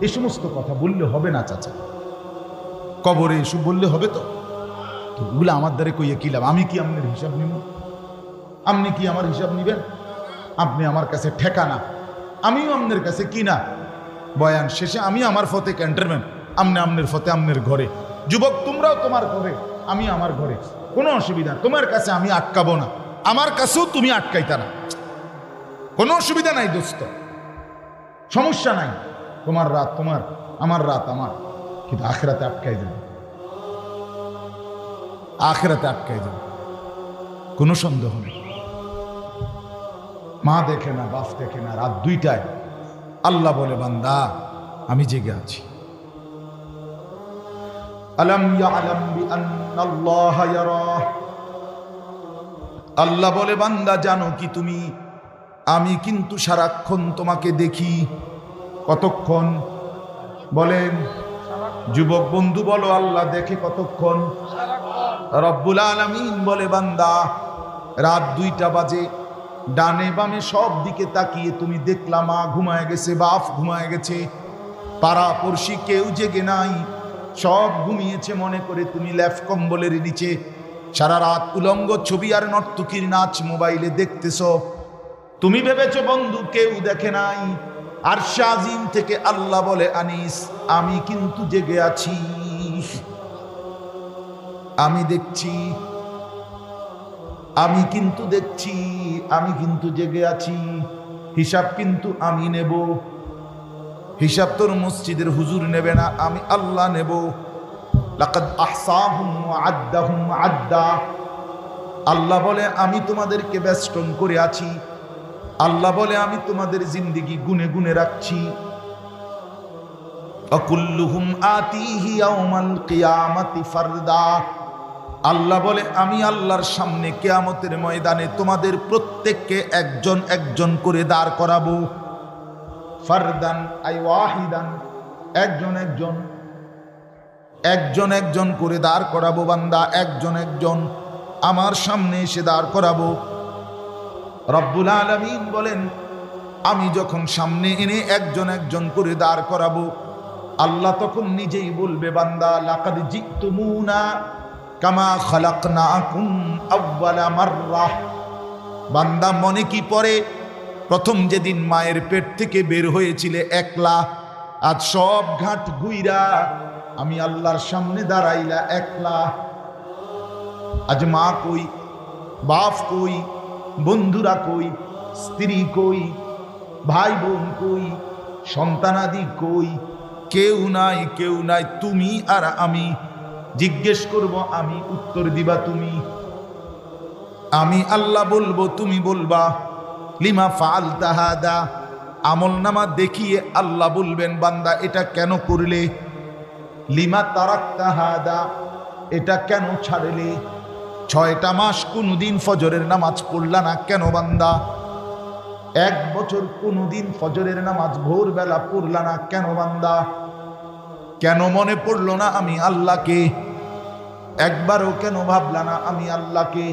এই সমস্ত কথা বললে হবে না চাচা, কবরে এসব বললে হবে? তো ওগুলো আমার দ্বারে কইয়া কি লাভ? আমি কি আপনার হিসাব নিব? আপনি কি আমার হিসাব নিবেন? আপনি আমার কাছে ঠেকানা, আমিও আপনার কাছে কিনা। বয়ান শেষে আমি আমার ফতে ক্যান্টারম্যান, আপনি আপনার ফতে আপনার ঘরে। যুবক তোমরাও তোমার ঘরে, আমি আমার ঘরে, কোনো অসুবিধা, তোমার কাছে আমি আটকাবো না, আমার কাছেও তুমি আটকাইতা না, কোনো অসুবিধা নাই দোস্ত, সমস্যা নাই। তোমার রাত তোমার, আমার রাত আমার, কিন্তু আখেরাতে আটকাই দেবে, আখেরাতে আটকাই দেবে, কোনো সন্দেহ নেই। মা দেখে না, বাপ দেখে না, রাত 2টায় আল্লাহ বলে বান্দা আমি জেগে আছি। আলাম ইয়ালাম বিআন্নাল্লাহা ইয়ারা, আল্লাহ বলে বান্দা জানো কি তুমি, আমি কিন্তু সারাক্ষণ তোমাকে দেখি। কতক্ষণ বলেন? যুবক বন্ধু বলো, আল্লাহ দেখে কতক্ষণ? রব্বুল আলামিন বলে বান্দা রাত 2টা বাজে, ডানে বামে সব দিকে তাকিয়ে তুমি দেখলা মা ঘুমায় গেছে, বাপ ঘুমায় গেছে, পাড়া পড়শি কেউ জেগে নাই, সব ঘুমিয়েছে মনে করে তুমি ল্যাফ কম্বলের নিচে সারা রাত উলঙ্গ ছবি আর নর্তকীর নাচ মোবাইলে দেখতেছ। তুমি ভেবেছো বন্ধু কেউ দেখে নাই। আরশে আজিম থেকে আল্লাহ বলে আনিস আমি কিন্তু জেগে আছি, আমি দেখছি, আমি কিন্তু দেখছি, আমি কিন্তু জেগে আছি, হিসাব কিন্তু আমি নেব। হিসাব তোর মসজিদের হুজুর নেবে না, আমি আল্লাহ নেব। লাকাদ আহসাহুম ওয়া আদ্দাহুম আদ্দা, আল্লাহ বলে আমি তোমাদেরকে বেষ্টন করে আছি, আল্লাহ বলে আমি তোমাদের জিন্দেগি গুনে গুনে রাখছি। আকুল্লুহুম আতিহি ইয়াউমাল কিয়ামাতি ফারদা, আল্লাহ বলে আমি আল্লাহর সামনে কিয়ামতের ময়দানে তোমাদের প্রত্যেককে একজন একজন করে দাঁড় করাবো। ফারদান আই ওয়াহিদান, একজন একজন, একজন একজন করে দাঁড় করাবো বান্দা, একজন একজন আমার সামনে এসে দাঁড় করাবো। রব্বুল আলামিন বলেন আমি যখন সামনে এনে একজন একজন করে দাঁড় করাবো, আল্লাহ তখন নিজেই বলবে বান্দা লাকাদ জিতুমুনা কামা খালাকনাকুম আউয়ালা মাররা। বান্দা মনে কি পড়ে প্রথম যেদিন মায়ের পেট থেকে বের হয়েছিলে একলা, আজ সব ঘাট ঘুইরা আমি আল্লাহর সামনে দাঁড়াইলা একলা। আজ মা কই, বাপ কই, বন্ধুরা কই, স্ত্রী কই, ভাই বোন কই, সন্তানাদি কই, কেউ নাই, কেউ নাই, তুমি আর আমি। জিজ্ঞেস করব আমি, উত্তর দিবা তুমি। আমি আল্লাহ বলবো, তুমি বলবা লিমা ফাআলতা হাদা। আমলনামা দেখিয়ে আল্লাহ বলবেন, বান্দা এটা কেন করলে? লিমা তারাকতা হাদা, এটা কেন ছাড়লে? 6টা মাস কোনদিন ফজরের নামাজ পড়লা না কেন বান্দা? 1 বছর কোনদিন ফজরের নামাজ ভোরবেলা পড়লা না কেন বান্দা? কেন মনে পড়লো না আমি আল্লাহকে? একবারও কেন ভাবলা না আমি আল্লাহকে?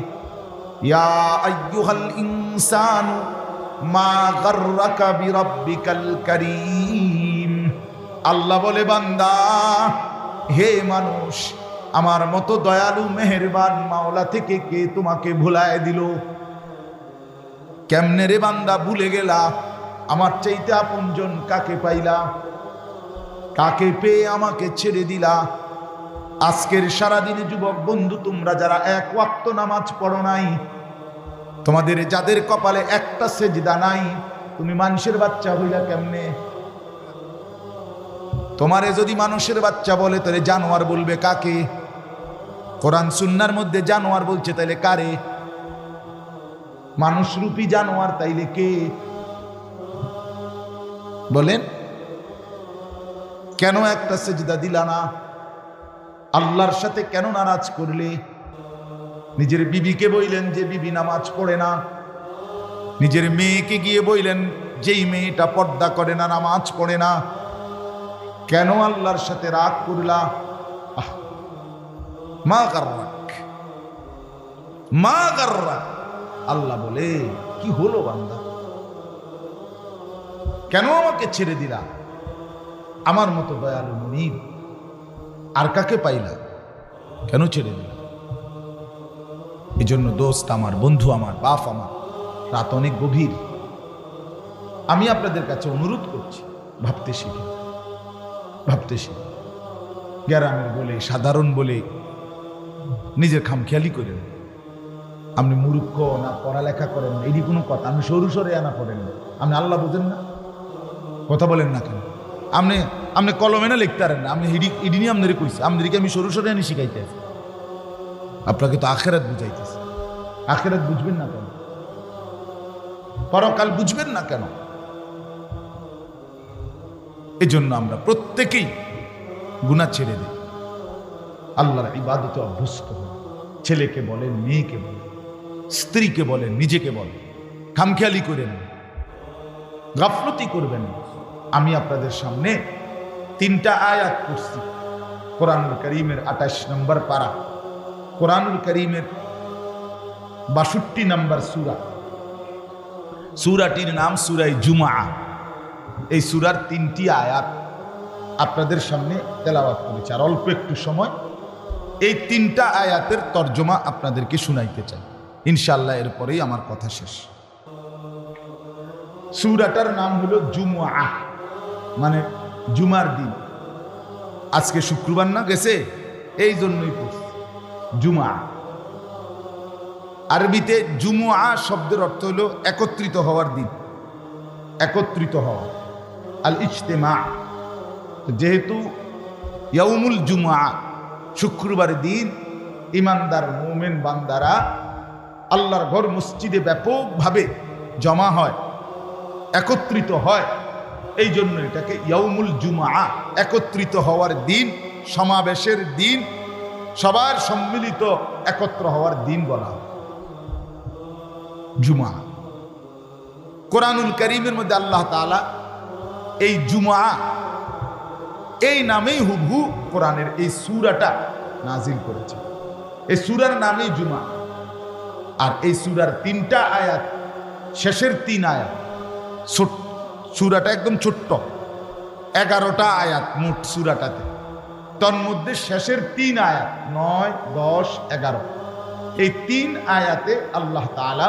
ইয়া আইয়ুহাল ইনসানু মা গাররাকা বিরাব্বিকাল কারীম। আল্লাহ বলে, বান্দা, হে মানুষ, আমার মতো দয়ালু মেহেরবান মাওলা থেকে কে তোমাকে ভুলায় দিল? কেমনে রে বান্দা ভুলে গেলা? আমার চাইতে আপনজন কাকে পাইলা? কাকে পেয়ে আমাকে ছেড়ে দিলা? আজকের সারাদিনে যুবক বন্ধু, তোমরা যারা 1 ওয়াক্ত নামাজ পড়ো নাই, তোমাদের যাদের কপালে একটা সেজদা নাই, তুমি মানুষের বাচ্চা হইলা কেমনে? তোমারে যদি মানুষের বাচ্চা বলে তাহলে জানোয়ার বলবে কাকে? কোরআন সুন্নাহর মধ্যে জানোয়ার বলছে, তাইলে কারে? মানুষরূপী জানোয়ার তাইলে কে? বলেন, কেন একটা সেজদা দিলা না? আল্লাহর সাথে কেন নারাজ করলে? নিজের বিবিকে বইলেন যে বিবি নামাজ পড়ে না, নিজের মেয়েকে গিয়ে বইলেন যেই মেয়েটা পর্দা করে না, নামাজ পড়ে না। কেন আল্লাহর সাথে রাগ করলা? মা গাররাক, মা গাররাক। আল্লাহ বলে, কি হলো বান্দা, কেন আমাকে ছেড়ে দিলা? আমার মতো দয়ালু মুনিব আর কাকে পাইলা? কেন ছেড়ে দিলা? এই জন্য দোস্ত আমার, বন্ধু আমার, বাপ আমার, রাত অনেক গভীর। আমি আপনাদের কাছে অনুরোধ করছি, ভাবতে শিখি, ভাবতে শিখি। গ্রামের বলে, সাধারণ বলে নিজের খামখেয়ালি করেন। আপনি মূর্খ না, পড়ালেখা করেন না, এটি কোনো কথা? আপনি সরু সরে আনা পড়েন না, আপনি আল্লাহ বোঝেন না, কথা বলেন না কেন? আপনি আপনি কলমে না লিখতে পারেন না, আপনি ইডি নিয়ে আপনাদের কইছে, আপনাদেরকে আমি সরু সরে আনি শিখাইতে আছি। আপনাকে তো আখেরাত বুঝাইতেছে। আখেরাত বুঝবেন না কেন? পরকাল বুঝবেন না কেন? এই জন্য আমরা প্রত্যেকেই গুনাহ ছেড়ে দিই, আল্লাহর ইবাদতে অভ্যস্ত হই। ছেলেকে বলেন, মেয়েকে বলেন, স্ত্রীকে বলেন, নিজেকে বলেন, খামখেয়ালি করেন, গাফলতি করবেন। আমি আপনাদের সামনে 3টা আয়াত পড়ছি কোরআনুল কারীমের 28 নম্বর পারা, কোরআনুল কারীমের 62 নম্বর সূরা। সূরাটির নাম সূরায়ে জুমআ। এই সূরার 3টি আয়াত আপনাদের সামনে তেলাওয়াত করেছি। আর অল্প একটু সময় এই 3টা আয়াতের তর্জমা আপনাদেরকে শুনাইতে চাই ইনশাআল্লাহ, এরপরেই আমার কথা শেষ। সূরাটার নাম হলো জুমআ, মানে জুমার দিন। আজকে শুক্রবার না গেছে, এই জন্যই পড়ছি জুমআ। আরবিতে জুমআ শব্দের অর্থ হলো একত্রিত হওয়ার দিন, একত্রিত হওয়া, আল ইজতিমা। যেহেতু ইয়াউমুল জুমআ, শুক্রবারের দিন ইমানদার মুমিন বান্দারা আল্লাহর ঘর মসজিদে ব্যাপকভাবে জমা হয়, একত্রিত হয়, এই জন্য এটাকে ইয়াউমুল জুমআ, একত্রিত হওয়ার দিন, সমাবেশের দিন, সবার সম্মিলিত একত্র হওয়ার দিন বলা হয় জুমআ। কোরআনুল কারীমের মধ্যে আল্লাহ তাআলা এই জুমআ এই নামেই হুবহু কোরআনের এই সূরাটা নাজিল করেছে। এই সূরার নামেই জুমআ। আর এই সূরার 3টা আয়াত, শেষের 3 আয়াত, সূরাটা একদম ছোট্ট, 11টা আয়াত মোট সূরাটাতে। তন্মধ্যে শেষের 3 আয়াত 9, 10, 11, এই 3 আয়াতে আল্লাহ তাআলা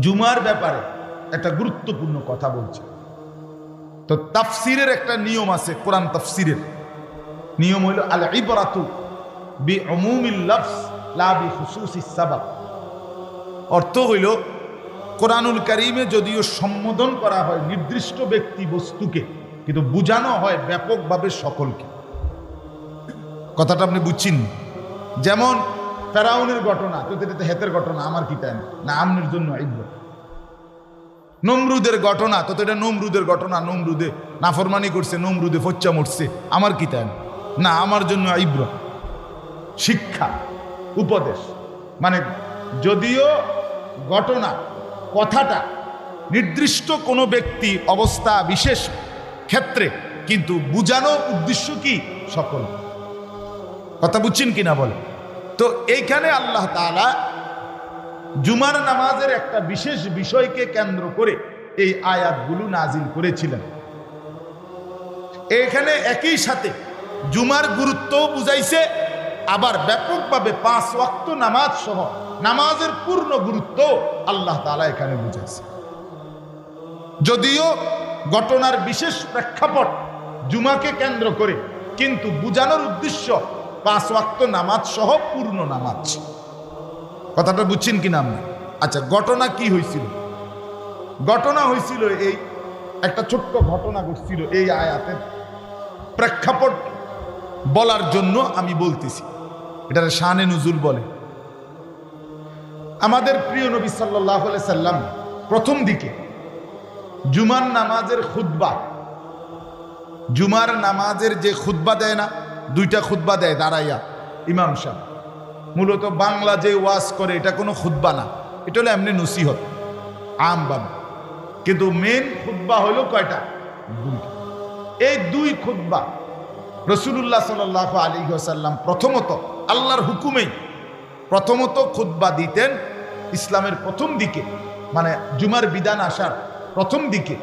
জুমার ব্যাপারে একটা গুরুত্বপূর্ণ কথা বলছে। তো তাফসিরের একটা নিয়ম আছে, কোরআন তাফসিরের নিয়ম হইল আল ইবরাতু বিউমুমিল লাফজ লা বিখুসুসিস সাবাব। অর্থ হইল কোরআনুল কারীমে যদিও সম্বোধন করা হয় নির্দিষ্ট ব্যক্তি বস্তুকে, কিন্তু বোঝানো হয় ব্যাপকভাবে সকলকে। কথাটা আপনি বুঝছেন? যেমন ফেরাউনের ঘটনা তো এটা হেতের ঘটনা, আমার কি তাই না আমনের জন্য ইবরত। নমরুদের ঘটনা তো এটা নমরুদের ঘটনা, নমরুদে নাফরমানি করছে, নমরুদে ফচ্চা মরছে, আমার কি তাই না আমার জন্য ইবরত। শিক্ষা, উপদেশ, মানে যদিও ঘটনা কথাটা নির্দিষ্ট কোনো ব্যক্তি অবস্থা বিশেষ ক্ষেত্রে, কিন্তু বুঝানো উদ্দেশ্য কি সকল। কথা বুঝছেন কিনা বলে? তো এইখানে আল্লাহ তাআলা জুমার নামাজের একটা বিশেষ বিষয়কে কেন্দ্র করে এই আয়াতগুলো নাজিল করেছিলেন। এখানে একই সাথে জুমার গুরুত্বও বুঝাইছে, আবার ব্যাপকভাবে 5 ওয়াক্ত নামাজ সহ নামাজের পূর্ণ গুরুত্ব আল্লাহ তাআলা এখানে বুঝাইছে। যদিও ঘটনার বিশেষ প্রেক্ষাপট জুমাকে কেন্দ্র করে, কিন্তু বুঝানোর উদ্দেশ্য 5 ওয়াক্ত নামাজ সহ পূর্ণ নামাজ। কথাটা বুঝছেন কিনা আপনি? আচ্ছা, ঘটনা কি হয়েছিল? ঘটনা হয়েছিল এই একটা ছোট্ট ঘটনা ঘটছিল এই আয়াতের প্রেক্ষাপট বলার জন্য আমি বলতেছি। এটার শানে নুজুল বলে। আমাদের প্রিয় নবী সাল্লাল্লাহু আলাইহি সাল্লাম প্রথম দিকে জুমার নামাজের খুতবা, জুমার নামাজের যে খুতবা দেয় না, 2টা খুতবা দেয় দাঁড়াইয়া ইমাম সাহেব, মূলত বাংলা যে ওয়াজ করে এটা কোনো খুতবা না, এটা হলো এমনি নসিহত আমভাবে, কিন্তু মেন খুতবা হলো কয়টা? 2টা। এই 2 খুতবা রাসূলুল্লাহ সাল্লাল্লাহু আলাইহি ওয়াসাল্লাম প্রথমত আল্লাহর হুকুমেই প্রথমত খুতবা দিতেন ইসলামের প্রথম দিকে, মানে জুমার বিধান আসার প্রথম দিকে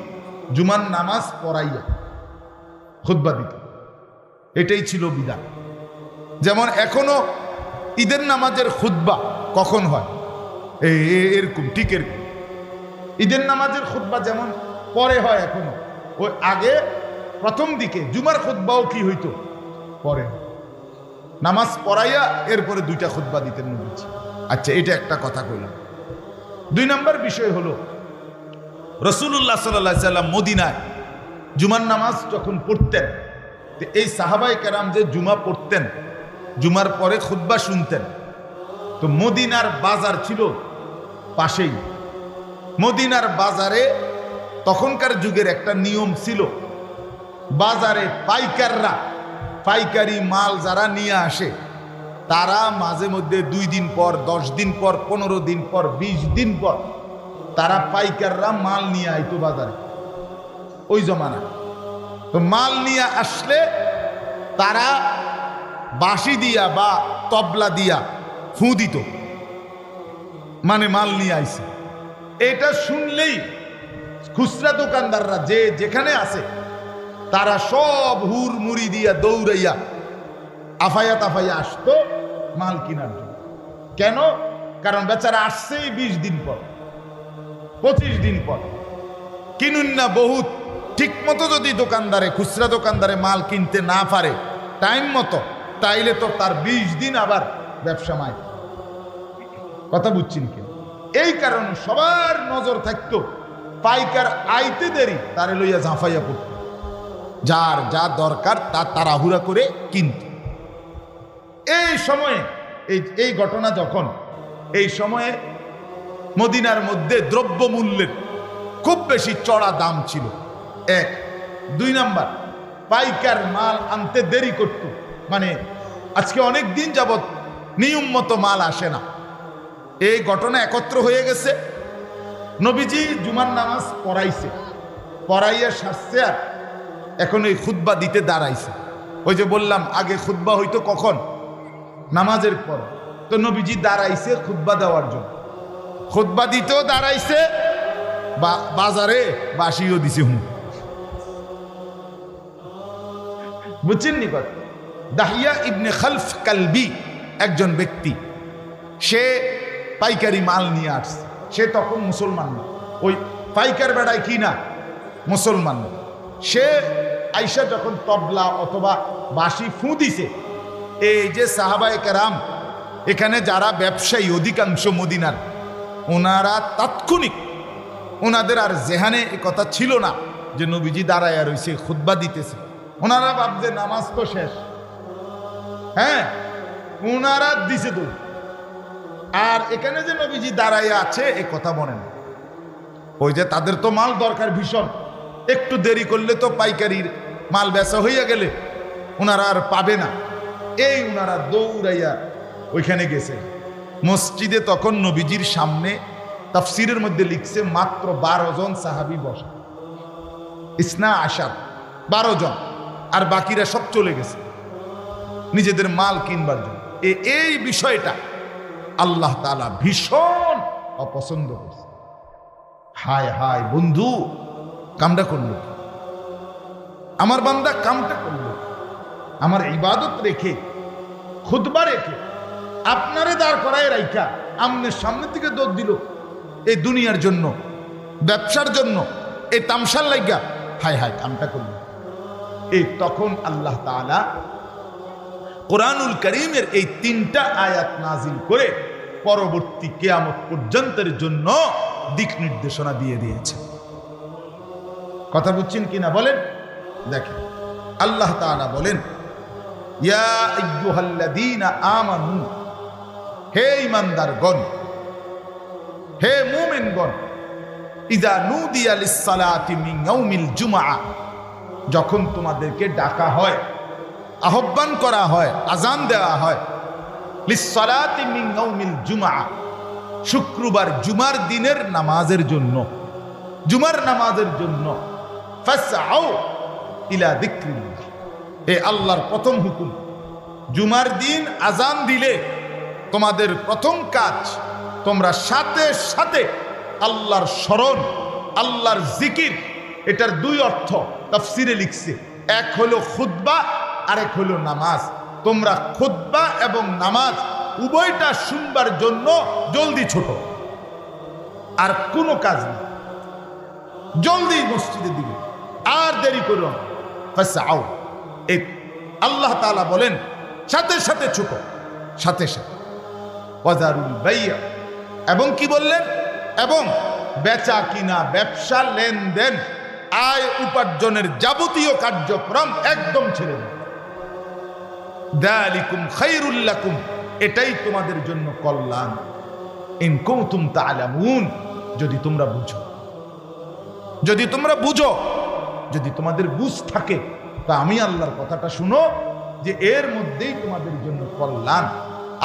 জুমার নামাজ পড়াইয়া খুতবা দিতেন। এটাই ছিল বিধান। যেমন এখনো ঈদের নামাজের খুতবা কখন হয়? এরকম, ঠিক এরকম। ঈদের নামাজের খুতবা যেমন পরে হয় এখনো, ওই আগে প্রথম দিকে জুমার খুতবাও কি হইতো? পরে নামাজ পড়াইয়া এরপরে 2টা খুতবা দিতেন নবীজি। আচ্ছা, এটা একটা কথা কইলাম। 2 নম্বর বিষয় হলো রাসূলুল্লাহ সাল্লাল্লাহু আলাইহি সাল্লাম মদিনায় জুমার নামাজ যখন পড়তেন, এই সাহাবায়ে কেরাম যে জুমা পড়তেন, জুমার পরে খুতবা শুনতেন, তো মদিনার বাজার ছিল পাশেই। মদিনার বাজারে তখনকার যুগের একটা নিয়ম ছিল, বাজারে পাইকাররা, পাইকারি মাল যারা নিয়ে আসে, তারা মাঝে মধ্যে 2 দিন পর, 10 দিন পর, 15 দিন পর, 20 দিন পর তারা পাইকাররা মাল নিয়ে আইতো বাজারে ওই জমানা। তো মাল নিয়ে আসলে তারা বাঁশি দিয়া বা তবলা দিয়া ফু দিত, মানে মাল নিয়ে আইছে। এটা শুনলেই খুচরা দোকানদাররা যে যেখানে আছে তারা সব হুর মুড়ি দিয়া দৌড়াইয়া আফাইয়া তাফাইয়া আসতো মাল কেনার জন্য। কেন? কারণ বেচারা আসছেই 20 দিন পর, 25 দিন পর, কিনুন না বহুত। ঠিক মতো যদি দোকানদারে, খুচরা দোকানদারে মাল কিনতে না পারে টাইম মতো, তাইলে তো তার 20 দিন আবার ব্যবসা মায়। কথা বুঝছেন কি? এই কারণে সবার নজর থাকতো পাইকার আইতে দেরি তারে লইয়া ঝাঁফাইয়া পড়ত, যার যা দরকার তা তাড়াহুড়া করে কিনত। এই সময়ে এই ঘটনা যখন, এই সময়ে মদিনার মধ্যে দ্রব্য মূল্যের খুব বেশি চড়া দাম ছিল, 1। 2 নাম্বার, পাইকার মাল আনতে দেরি করত, মানে আজকে অনেক দিন যাবৎ নিয়ম মতো মাল আসে না। এই ঘটনা একত্র হয়ে গেছে। নবীজি জুমার নামাজ পড়াইছে, পড়াইয়া সারছে, আর এখন এই খুতবা দিতে দাঁড়াইছে। ওই যে বললাম আগে খুতবা হইতো কখন? নামাজের পর। তো নবীজি দাঁড়াইছে খুতবা দেওয়ার জন্য, খুতবা দিতেও দাঁড়াইছে, বাজারে বাসিও দিছে। বুঝছেন নি কথা? দাহিয়া ইবনে খালফ কালবি একজন ব্যক্তি, সে পাইকারি মাল নিয়ে আসছে। সে তখন মুসলমান না, ওই পাইকার বেড়ায় কি না মুসলমান না। সে আইসা যখন তবলা অথবা বাঁশি ফু দিছে, এই যে সাহাবায়ে কেরাম এখানে যারা ব্যবসায়ী অধিকাংশ মদিনার, ওনারা তাৎক্ষণিক, ওনাদের আর জেহানে এ কথা ছিল না যে নবীজি দাঁড়ায় রইছে খুতবা দিতেছে। ওনারা ভাবছে নামাজ তো শেষ, হ্যাঁ, ওনারা দিছে দৌড়, আর এখানে যে নবীজি দাঁড়াইয়া আছে এ কথা বলেন, ওই যে তাদের তো মাল দরকার ভীষণ, একটু দেরি করলে তো পাইকারির মাল বেচা হইয়া গেলে ওনারা আর পাবে না, এই ওনারা দৌড়াইয়া ওইখানে গেছে। মসজিদে তখন নবীজির সামনে তাফসিরের মধ্যে লিখছে মাত্র 12 জন সাহাবী বসা, ইসনা আশার 12 জন, আর বাকিরা সব চলে গেছে নিজেদের মাল কিনবার জন্য। এই বিষয়টা আল্লাহ তাআলা ভীষণ অপছন্দ করছে। হায় হায় বন্ধু, কামটা করলো, আমার বান্দা কামটা করলো, আমার ইবাদত রেখে খুতবা রেখে আপনারে দাঁড় করায় রাইখা আমনের সামনে থেকে দৌড় দিল এই দুনিয়ার জন্য, ব্যবসার জন্য, এই তামসার লাইগা। হায় হায় কামটা করলো। এই তখন আল্লাহ তাআলা কোরআনুল কারীমের এই 3টা আয়াত নাজিল করে পরবর্তী কিয়ামত পর্যন্তের জন্য দিক নির্দেশনা দিয়ে দিয়েছে। কথা বুঝছেন কিনা বলেন? দেখেন আল্লাহ তাআলা বলেন, ইয়া আইয়ুহাল্লাযীনা আমানু, হে ঈমানদারগণ, হে মুমিনগণ, ইযা নুদিয়া লিস-সালাতি মিন ইয়াউমিল জুমআ, যখন তোমাদেরকে ডাকা হয়, আহ্বান করা হয়, আজান দেওয়া হয়, লিস-সালাতি মিন ইয়াউমিল জুমআ, শুক্রবার জুমার দিনের নামাজের জন্য, জুমার নামাজের জন্য, ফাসআউ ইলা যিকরিল্লাহ, এ আল্লাহর প্রথম হুকুম। জুমার দিন আজান দিলে তোমাদের প্রথম কাজ, তোমরা সাথে সাথে আল্লাহর স্মরণ, আল্লাহর জিকির। এটার 2 অর্থ তাফসিরে লিখছে, এক হলো খুতবা, আরেক হলো নামাজ। তোমরা খুতবা এবং নামাজ উভয়টা শুনবার জন্য জলদি ছোট, আর কোনো কাজ নেই, জলদি মসজিদে দিবে, আর দেরি করো না। ফাসআউ, এই আল্লাহ তাআলা বলেন সাথে সাথে ছোট, সাথে সাথে। ওয়াজারুল বাইয়া, এবং কি বললেন? এবং বেচা কিনা, ব্যবসা, লেনদেন, আয় উপার্জনের যাবতীয় কার্যক্রম একদম ছেড়ে দেন। যালিকুম খায়রুল লাকুম, এটাই তোমাদের জন্য কল্যাণ। ইন কুনতুম তা'লামুন, যদি তোমরা বুঝো, যদি তোমরা বুঝো, যদি তোমাদের বুঝ থাকে, তা আমি আল্লাহর কথাটা শুনো যে এর মধ্যেই তোমাদের জন্য কল্যাণ।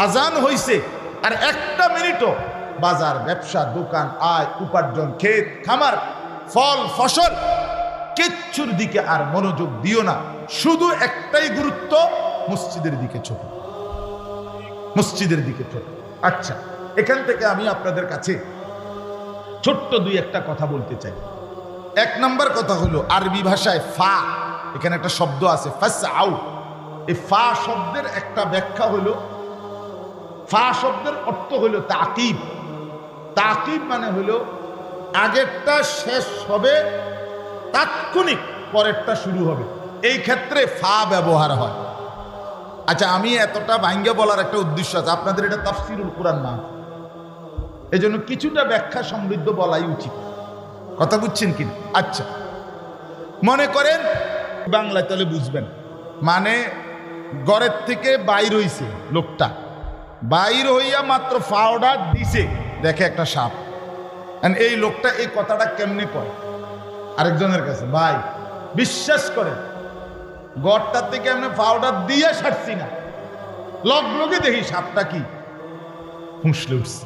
আজান হইছে, আর 1টা মিনিটও বাজার, ব্যবসা, দোকান, আয় উপার্জন, ক্ষেত খামার, ফল ফসল, কিচ্ছুর দিকে আর মনোযোগ দিও না। শুধু একটাই গুরুত্ব, মসজিদের দিকে ছোট, মসজিদের দিকে ছোট। আচ্ছা, এখান থেকে আমি আপনাদের কাছে ছোট্ট 2-1টা কথা বলতে চাই। 1 নম্বর কথা হলো, আরবি ভাষায় ফা, এখানে একটা শব্দ আছে ফাসআউ। এই ফা শব্দের একটা ব্যাখ্যা হলো, ফা শব্দের অর্থ হলো তাকিব। তাকিব মানে হলো আগেরটা শেষ হবে, তাৎক্ষণিক পরেরটা শুরু হবে, এই ক্ষেত্রে ফা ব্যবহার হয়। আচ্ছা, আমি এতটা ভাঙ্গে বলার একটা উদ্দেশ্য আছে, আপনাদের এটা তাফসিরুল কুরআন না, এজন্য কিছুটা ব্যাখ্যা সমৃদ্ধ বলাই উচিত। কথা বুঝছেন কি? আচ্ছা, মনে করেন বাংলায় তাহলে বুঝবেন, মানে ঘরের থেকে বাইর হইছে লোকটা, বাইর হইয়া মাত্র ফাওড়া দিছে, দেখে একটা সাপ। এই লোকটা এই কথাটা কেমনে কয় আরেকজনের কাছে, ভাই বিশ্বাস করেন ঘরটার থেকে এমনি ফাওড়া দিয়ে সারছি না, লগে দেখি সাপটা কি ফুঁসলে উঠছে।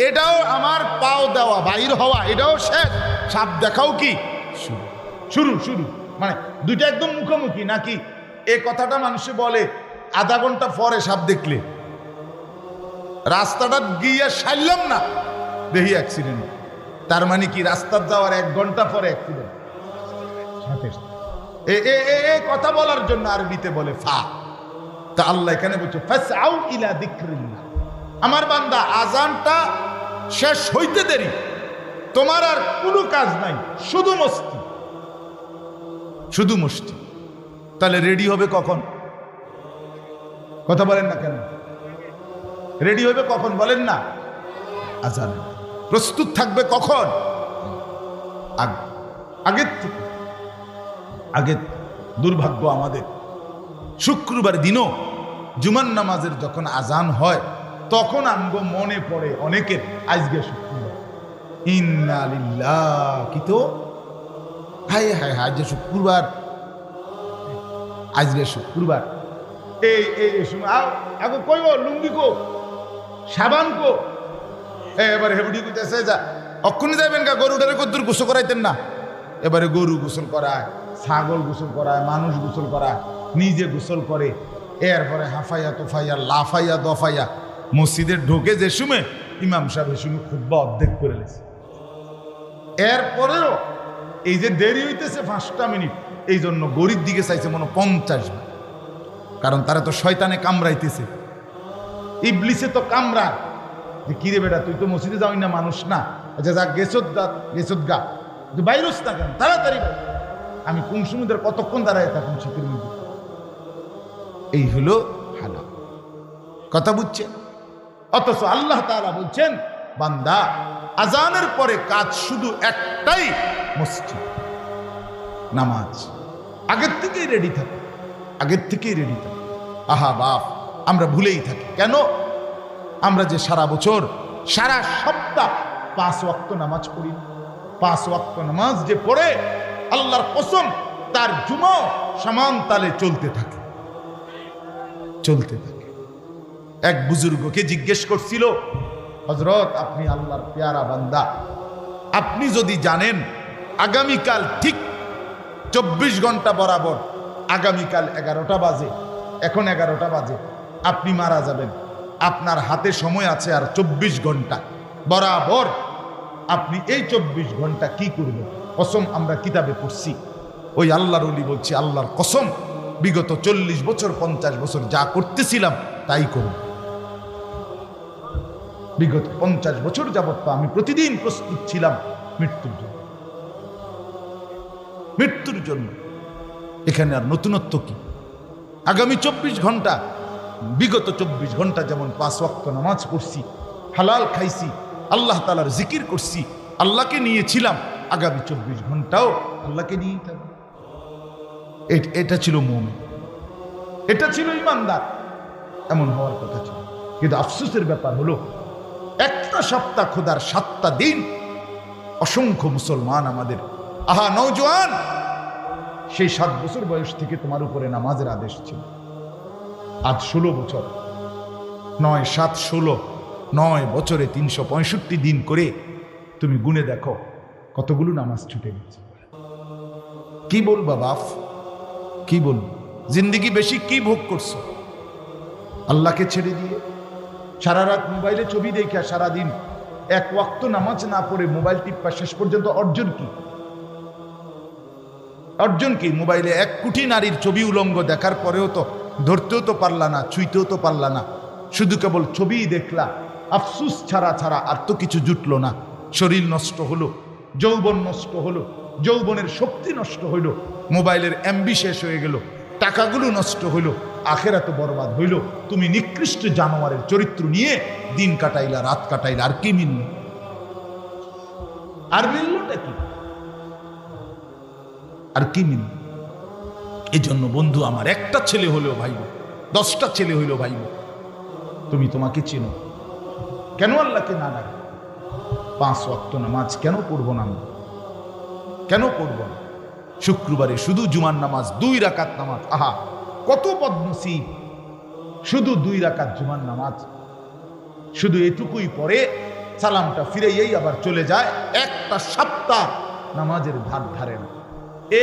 এটাও আমার পাও দেওয়া, বাইর হওয়া, এটাও শেষ, সাপ দেখাও কি শুরু শুরু, মানে দুইটা একদম মুখোমুখি নাকি? এই কথাটা মানুষে বলে আধা ঘন্টা পরে সাপ দেখলে, রাস্তাটা গিয়ে সারলাম না দেখি অ্যাক্সিডেন্ট। তার মানে কি রাস্তার যাওয়ার 1 ঘন্টা পরে অ্যাক্সিডেন্ট। এই কথা বলার জন্য আরবিতে বলে ফা। তা আল্লাহ এখানে বলছে ফাসআউ ইলা যিকরিল্লাহ, আমার বান্দা আজানটা শেষ হইতে দেরি, তোমার আর কোনো কাজ নাই, শুধু মস্তি, শুধু মস্তি। তাহলে রেডি হবে কখন? কথা বলেন না কেন? রেডি হবে কখন বলেন না? আজান। প্রস্তুত থাকবে কখন? আগের থেকে। আগে দুর্ভাগ্য আমাদের, শুক্রবার দিনও জুমার নামাজের যখন আজান হয় তখন আমগো মনে পড়ে অনেকের আজকে শুক্রবার। ইন্না লিল্লাহ, কি তো হায় হায় হায়, আজকে শুক্রবার, আজকে শুক্রবার। এই সময় আগে কইব লুঙ্গি কো, সাবান কো, এবারে হেবুডি কইতেছে যা অক্ষণে যাবেন গা, গরুটারে কদ্দুর গোসল করাইতেন না। এবারে গরু গোসল করায়, ছাগল গোসল করায়, মানুষ গোসল করায়, নিজে গোসল করে, এরপরে হাফাইয়া তোফাইয়া লাফাইয়া দফাইয়া মসজিদের ঢোকে যে সময় ইমাম সাহেব এ সময় খুব্বা অর্ধেক করে লেছে। এরপরেও এই যে দেরি হইতেছে 5টা মিনিট, এই জন্য গরিব দিকে চাইছে মনে 50 বার, কারণ তারা তো শয়তানে কামড়াইতেছে, ইবলিসে তো কামড়ায় যে কিরে বেটা তুই তো মসজিদে যাওই না, মানুষ না, আচ্ছা যা গেছত গা তুই বাইরস না কেন, তাড়াতাড়ি আমি কোন সমুদ্রের কতক্ষণ দাঁড়ায় থাকুন শীতের মধ্যে। এই হলো হালা, কথা বুঝছেন? অথচ আল্লাহ তাআলা বলছেন বান্দা আজানের পরে কাজ শুধু একটাই, মসজিদ, নামাজ। আগের থেকেই রেডি থাকে, আগের থেকেই রেডি থাকে। আহা বাপ, আমরা ভুলেই থাকি কেন? আমরা যে সারা বছর সারা সপ্তাহ 5 ওয়াক্ত নামাজ পড়ি, 5 ওয়াক্ত নামাজ যে পড়ে আল্লাহর কসম তার জুমা সমান তালে চলতে থাকে, চলতে থাকে। এক বুজুর্গকে জিজ্ঞেস করছিল, হযরত আপনি আল্লাহর পেয়ারা বান্দা, আপনি যদি জানেন আগামীকাল ঠিক 24 ঘন্টা বরাবর, আগামীকাল 11টা বাজে, এখন 11টা বাজে, আপনি মারা যাবেন, আপনার হাতে সময় আছে আর 24 ঘন্টা বরাবর, আপনি এই 24 ঘন্টা কি করবেন? কসম আমরা কিতাবে পড়ছি, ওই আল্লাহর ওলি বলছি আল্লাহর কসম বিগত 40 বছর 50 বছর যা করতেছিলাম তাই করব। বিগত 50 বছর যাবত তো আমি প্রতিদিন প্রস্তুত ছিলাম মৃত্যুর জন্য, মৃত্যুর জন্য। এখানে আর নতুনত্ব কি? আগামী 24 ঘন্টা, বিগত 24 ঘন্টা যেমন 5 ওয়াক্ত নামাজ পড়ছি, হালাল খাইছি, আল্লাহ তাআলার জিকির করছি, আল্লাহকে নিয়েছিলাম, আগামী 24 ঘন্টাও আল্লাহকে নিয়েই থাকবে। এটা ছিল মুমিন, এটা ছিল ইমানদার, এমন হওয়ার কথা ছিল। কিন্তু আফসোসের ব্যাপার হলো একটা সপ্তাহ খোদার 7টা দিন অসংখ্য মুসলমান আমাদের, আহা নওজোয়ান, সেই 7 বছর বয়স থেকে তোমার উপরে নামাজের আদেশ ছিল, আজ 16 বছর, 9 7 16, 9 বছরে 365 দিন করে তুমি গুনে দেখো কতগুলো নামাজ ছুটে গেছে। কি বলবা বাপ, কি বলবো? জিন্দেগি বেশি কি ভোগ করছো আল্লাহকে ছেড়ে দিয়ে? সারা রাত মোবাইলে ছবি দেখে সারাদিন 1 ওয়াক্ত নামাজ না পড়ে মোবাইল টিপা শেষ পর্যন্ত অর্জন কি? অর্জন কি? মোবাইলে 1 কোটি নারীর ছবি উলঙ্গ দেখার পরেও তো ধরতেও তো পারলা না, ছুঁইতেও তো পারলা না, শুধু কেবল ছবিই দেখলা। আফসুস ছাড়া আর তো কিছু জুটলো না। শরীর নষ্ট হলো, যৌবন নষ্ট হলো, যৌবনের শক্তি নষ্ট হইল, মোবাইলের এমবি শেষ হয়ে গেল, টাকাগুলো নষ্ট হইল, আখেরাত বরবাদ হইল। তুমি নিকৃষ্ট জানোয়ারের চরিত্র নিয়ে দিন কাটাইলা, রাত কাটাইলা, আর কি মিলল? আর মিললটা কি? আর কি মিলল? এই জন্য বন্ধু আমার, একটা ছেলে হলেও ভাইব, 10টা ছেলে হইলেও ভাইব, তুমি তোমাকে চেনো, কেন আল্লাহকে না ডাকো? 5 ওয়াক্ত নামাজ কেন পড়বো না আমরা? কেন পড়ব না? শুক্রবারে শুধু জুমার নামাজ, 2 রাকাত নামাজ, আহা কত বদনসিব! শুধু 2 রাকাত জুমার নামাজ, শুধু এটুকুই পরে সালামটা ফিরেই আবার চলে যায়, একটা সপ্তাহ নামাজের ধার ধারে না।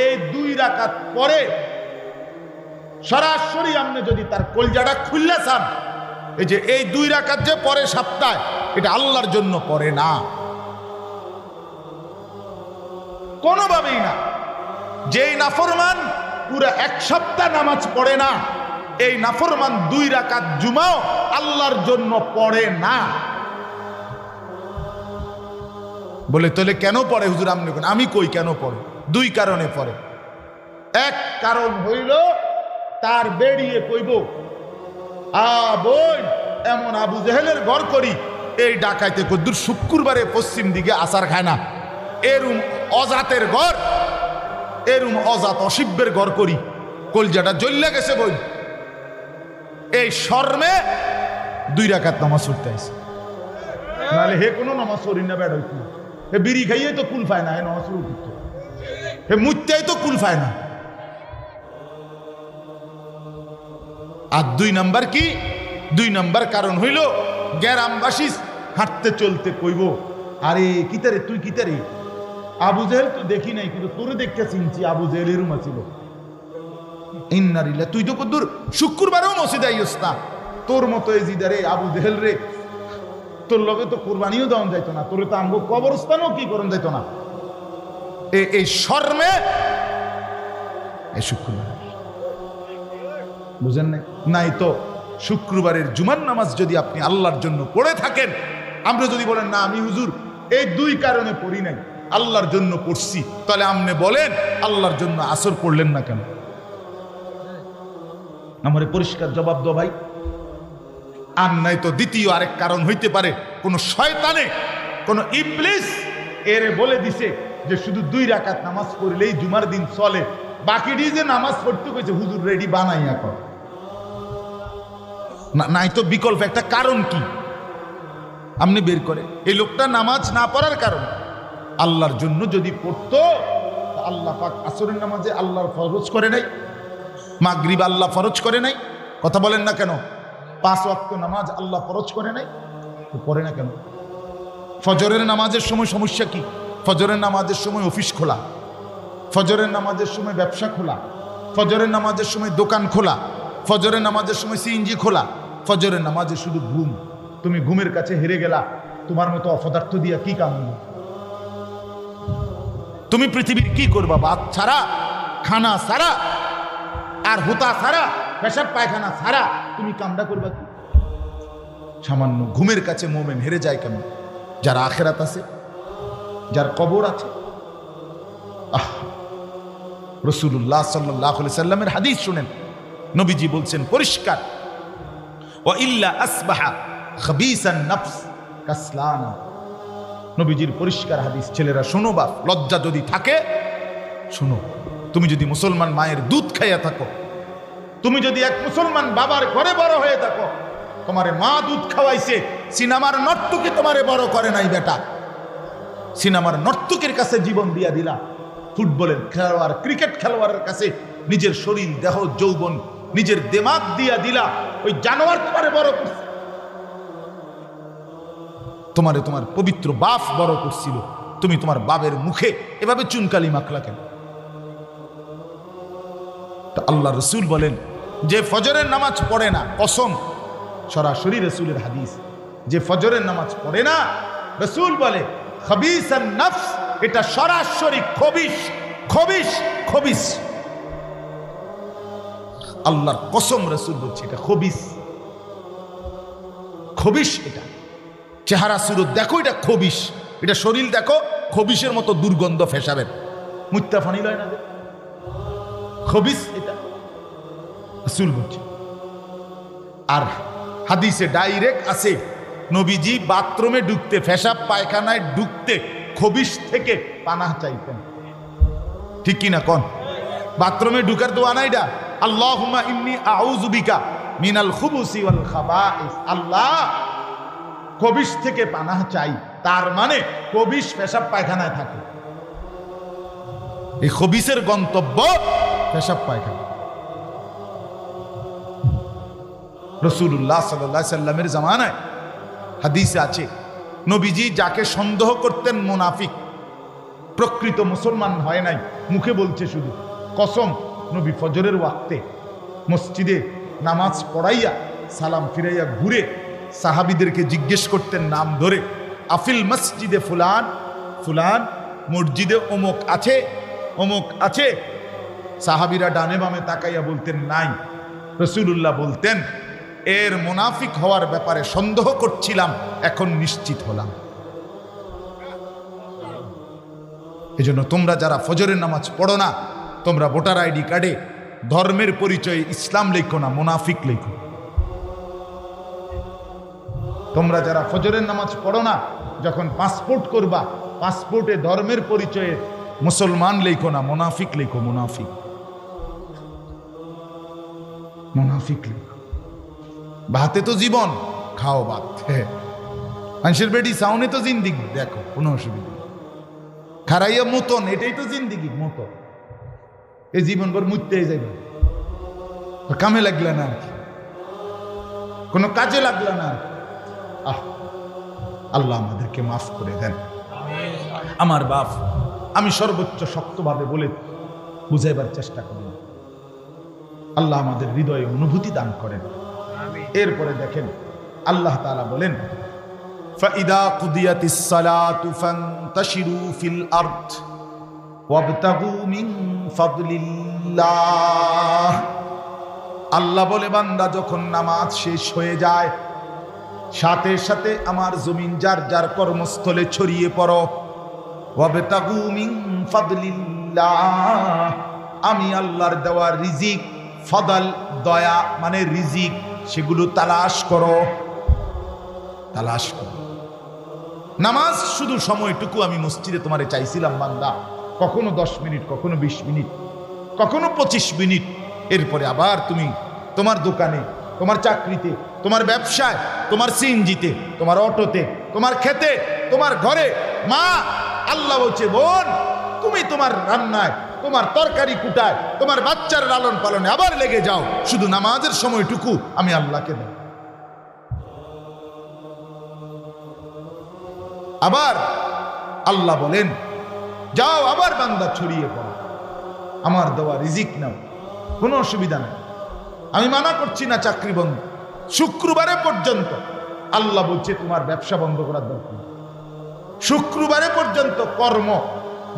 এই 2 রাকাত পরে সরাসরি আপনি যদি তার কলজাটা খুললে চান, এই যে এই 2 রাকাত যে পরে সপ্তাহে, এটা আল্লাহর জন্য পড়ে না, কোনোভাবেই না। যেই নাফরমান পুরো 1 সপ্তাহ নামাজ পড়ে না, এই নাফরমান 2 রাকাত জুমাও আল্লাহর জন্য পড়ে না। বলে তাহলে কেন পড়ে হুজুর? আমি কই কেন পড়ে? 2 কারণে পড়ে। এক কারণ হইল তার বেরিয়ে কইব, বোন এমন আবু জেহেলের ঘর করি, এই ডাকাইতে কদ্দুর শুক্রবারে পশ্চিম দিকে আসার খায় না, এরুম অজাতের ঘর, এরুম অজাত অসিব্যের ঘর করি, কলজাটা জ্বল্লে গেছে বই। এই শর্মে 2 রাকাত নামাজ পড়তে আইছে, নাহলে হে কোনো নামাজ পড়ি না বেড় হইতো। হে বিড়ি খাইয়ে তো কুল পায় না, হে নামাজ পড়ে উঠতো, হে মুত্তাই তো কুল পায় না। আর 2 নাম্বার কি? 2 নাম্বার কারণ হইল গ্রামবাসী হাঁটতে চলতে কইব, আরে কিতারে তুই কিতারে? আবু জেহেল তো দেখি নাই, কিন্তু তোরে দেখতে চিনছি, আবু জেহেলের রুমা ছিল। ইন্নারিল্লাহ, তুই তো কদ্দুর শুক্রবারেও মসজিদে আইস না, তোর মতো এই জিদারে আবু জেহেল রে, তোর লগে তো কোরবানিও দেওয়া যাইতো না, তোরে তো আমগো কবরস্থানও কি করন যাইতো না। এই শর্মে এই শুক্রবার বুঝেন নাই তো? শুক্রবারের জুমার নামাজ যদি আপনি আল্লাহর জন্য পড়ে থাকেন, আমরা যদি বলেন না আমি হুজুর এই 2 কারণে পড়ি নাই, আল্লাহর জন্য পড়ছি, তাহলে আপনি বলেন আল্লাহর জন্য আসর পড়লেন না কেন? আমারে পরিষ্কার জবাব দাও ভাই। আর নাই তো দ্বিতীয় আরেক কারণ হইতে পারে, কোন শয়তানে, কোন ইবলিস এরে বলে দিছে যে শুধু 2 রাকাত নামাজ পড়লেই জুমার দিন চলে, বাকিটি যে নামাজ পড়তে কইছে হুজুর রেডি বানাইয়া কর। নাই তো বিকল্প একটা কারণ কি আপনি বের করে। এই লোকটা নামাজ না পড়ার কারণ আল্লাহর জন্য যদি পড়তো, আল্লাহ পাক আসরের নামাজে আল্লাহর ফরজ করে নাই, মাগরিব আল্লাহ ফরজ করে নাই, কথা বলেন না কেন? 5 ওয়াক্ত নামাজ আল্লাহ ফরজ করে নাই, তো পড়ে না কেন? ফজরের নামাজের সময় সমস্যা কি? ফজরের নামাজের সময় অফিস খোলা, ফজরের নামাজের সময় ব্যবসা খোলা, ফজরের নামাজের সময় দোকান খোলা, ফজরের নামাজের সময় সিএনজি খোলা, ফজরের নামাজে শুধু ঘুম। তুমি ঘুমের কাছে হেরে গেলা, তোমার মতো অপদার্থ দিয়া কি কাম? তুমি পৃথিবীর কি করবা? ভাত ছাড়া, খানা ছাড়া, আর হুতা ছাড়া, পেশাব পায়খানা ছাড়া তুমি কামটা করবা কি? সামান্য ঘুমের কাছে মোমেন হেরে যায় কেন? যার আখেরাত আছে, যার কবর আছে। রাসূলুল্লাহ সাল্লাল্লাহু আলাইহি সাল্লামের হাদিস শুনেন, নবীজি বলছেন পরিষ্কার, ওয়া ইল্লা আসবাহা খাবিসান নফস কাসলানা। নবীজির পরিষ্কার হাদিস, ছেলেরা শোনো, বা লজ্জা যদি থাকে শোনো। তুমি যদি মুসলমান মায়ের দুধ খাইয়া থাকো, তুমি যদি এক মুসলমান বাবার ঘরে বড় হয়ে থাকো, তোমারে মা দুধ খাওয়াইছে, সিনেমার নর্তকী তোমারে বড় করে নাই বেটা, সিনেমার নর্তকের কাছে জীবন দিয়া দিলা, ফুটবলের খেলোয়াড়, ক্রিকেট খেলোয়াড়ের কাছে নিজের শরীর, দেহ, যৌবন, নিজের দিমাগ দিয়া দিলা, ওই জানোয়ার তোমারে বড় করছে। তোমারে তোমার পবিত্র বাপ বড় করছিল, তুমি তোমার বাবের মুখে এভাবে চুনকালি মাখলা কেন? তো আল্লাহ রসুল বলেন, যে ফজরের নামাজ পড়ে না, কসম, সরাসরি রসুলের হাদিস, যে ফজরের নামাজ পড়ে না, রসুল বলে খবিসান নফস, এটা সরাসরি খবিস, খবিস, খবিস। আল্লাহর কসম, রসুল বলছে এটা খবিস, খবিস। এটা চেহারা সুরত দেখো, এটা খবিস, এটা শরীর দেখো, খবিসের মতো দুর্গন্ধ ফেসাবেন, মুত্তা ফানি লয় না, খবিস এটা রাসূল বলছে। আর হাদিসে ডাইরেক্ট আছে, নবীজি বাথরুমে ঢুকতে, পেশাব পায়খানায় ঢুকতে খবিস থেকে পানাহ চাইতেন, ঠিক কি না কোন? বাথরুমে ঢুকার দোয়া না এটা, আল্লাহুম্মা ইন্নী আউযু বিকা মিনাল খুবুসি ওয়াল খাবাইস। আল্লাহ, খবিস থেকে পানাহ চাই, তার মানে খবিস পেশাব পায়খানায় থাকে, এই খবিসের গন্তব্য পেশাব পায়খানা। রাসূলুল্লাহ সাল্লাল্লাহু আলাইহি সাল্লামের জামানায় হাদিসে আছে, নবীজি যাকে সন্দেহ করতেন মুনাফিক, প্রকৃত মুসলমান হয় নাই, মুখে বলছে শুধু, কসম, নবী ফজরের ওয়াক্তে মসজিদে নামাজ পড়াইয়া সালাম ফিরাইয়া ঘুরে সাহাবীদেরকে জিজ্ঞেস করতেন নাম ধরে, আফিল মসজিদে ফুলান, ফুলান মসজিদে অমুক আছে, অমুক আছে। সাহাবীরা ডানে বামে তাকাইয়া বলতেন নাই। রাসূলুল্লাহ বলতেন, এর মুনাফিক হওয়ার ব্যাপারে সন্দেহ করছিলাম, এখন নিশ্চিত হলাম। এজন্য তোমরা যারা ফজরের নামাজ পড়ো না, তোমরা ভোটার আইডি কার্ডে ধর্মের পরিচয়ে ইসলাম লেখো না, মুনাফিক লেখো। তোমরা যারা ফজরের নামাজ পড়ো না, যখন পাসপোর্ট করবা, পাসপোর্টে ধর্মের পরিচয়ে মুসলমান লেখো না, মুনাফিক লেখো, মুনাফিক, মুনাফিক লেখো। বাহাতে তো জীবন, খাও ভাত। মানুষের বেটি সাউনে তো জিন্দিগি, দেখো কোনো অসুবিধা নেই। খারাইয়া মতন, এটাই তো জিন্দিগি মতো। এই জীবনভর মুততেই যাইবে, কামে লাগলে না আর কি, কোনো কাজে লাগলো না। আল্লাহ আমাদেরকে মাফ করে দেন। আমার বাপ, আমি সর্বোচ্চ শক্তভাবে বলে বুঝাইবার চেষ্টা করি, আল্লাহ আমাদের হৃদয়ে অনুভূতি দান করেন। এরপরে দেখেন আল্লাহ তাআলা বলেন, ফাইদা কুদিয়াতিস সালাতু ফান্তাশিরু ফিল আরদ ওয়াবতাগু মিন ফাদলিল্লাহ। আল্লাহ বলে, বান্দা যখন নামাজ শেষ হয়ে যায়, সাথে সাথে আমার জমিন যার যার কর্মস্থলে ছড়িয়ে পড়ো। ওয়াবতাগু মিন ফাদলিল্লাহ, আমি আল্লাহর দেওয়া রিজিক, ফদল দয়া মানে রিজিক, সেগুলো তালাশ করো, তালাশ করো। নামাজ শুধু সময়টুকু আমি মসজিদে তোমারে চাইছিলাম বান্দা, কখনো 10 মিনিট, কখনো 20 মিনিট, কখনো 25 মিনিট। এরপরে আবার তুমি তোমার দোকানে, তোমার চাকরিতে, তোমার ব্যবসায়, তোমার সিএনজিতে, তোমার অটোতে, তোমার খেতে, তোমার ঘরে। মা, আল্লাহ বলছে, বোন, তুমি তোমার রান্নায়, তোমার তরকারি কুটায়, তোমার বাচ্চার লালন পালনে আবার লেগে যাও, শুধু নামাজের সময়টুকু আমি আল্লাহকে দাও। আবার আল্লাহ বলেন, যাও আবার বান্দা ছড়িয়ে পড়ো, আমার দেওয়া রিজিক নাও, কোনো অসুবিধা নেই। আমি মানা করছি না চাকরি বন্ধ, শুক্রবারে পর্যন্ত আল্লাহ বলছে তোমার ব্যবসা বন্ধ করার দরকার নেই, শুক্রবারে পর্যন্ত কর্ম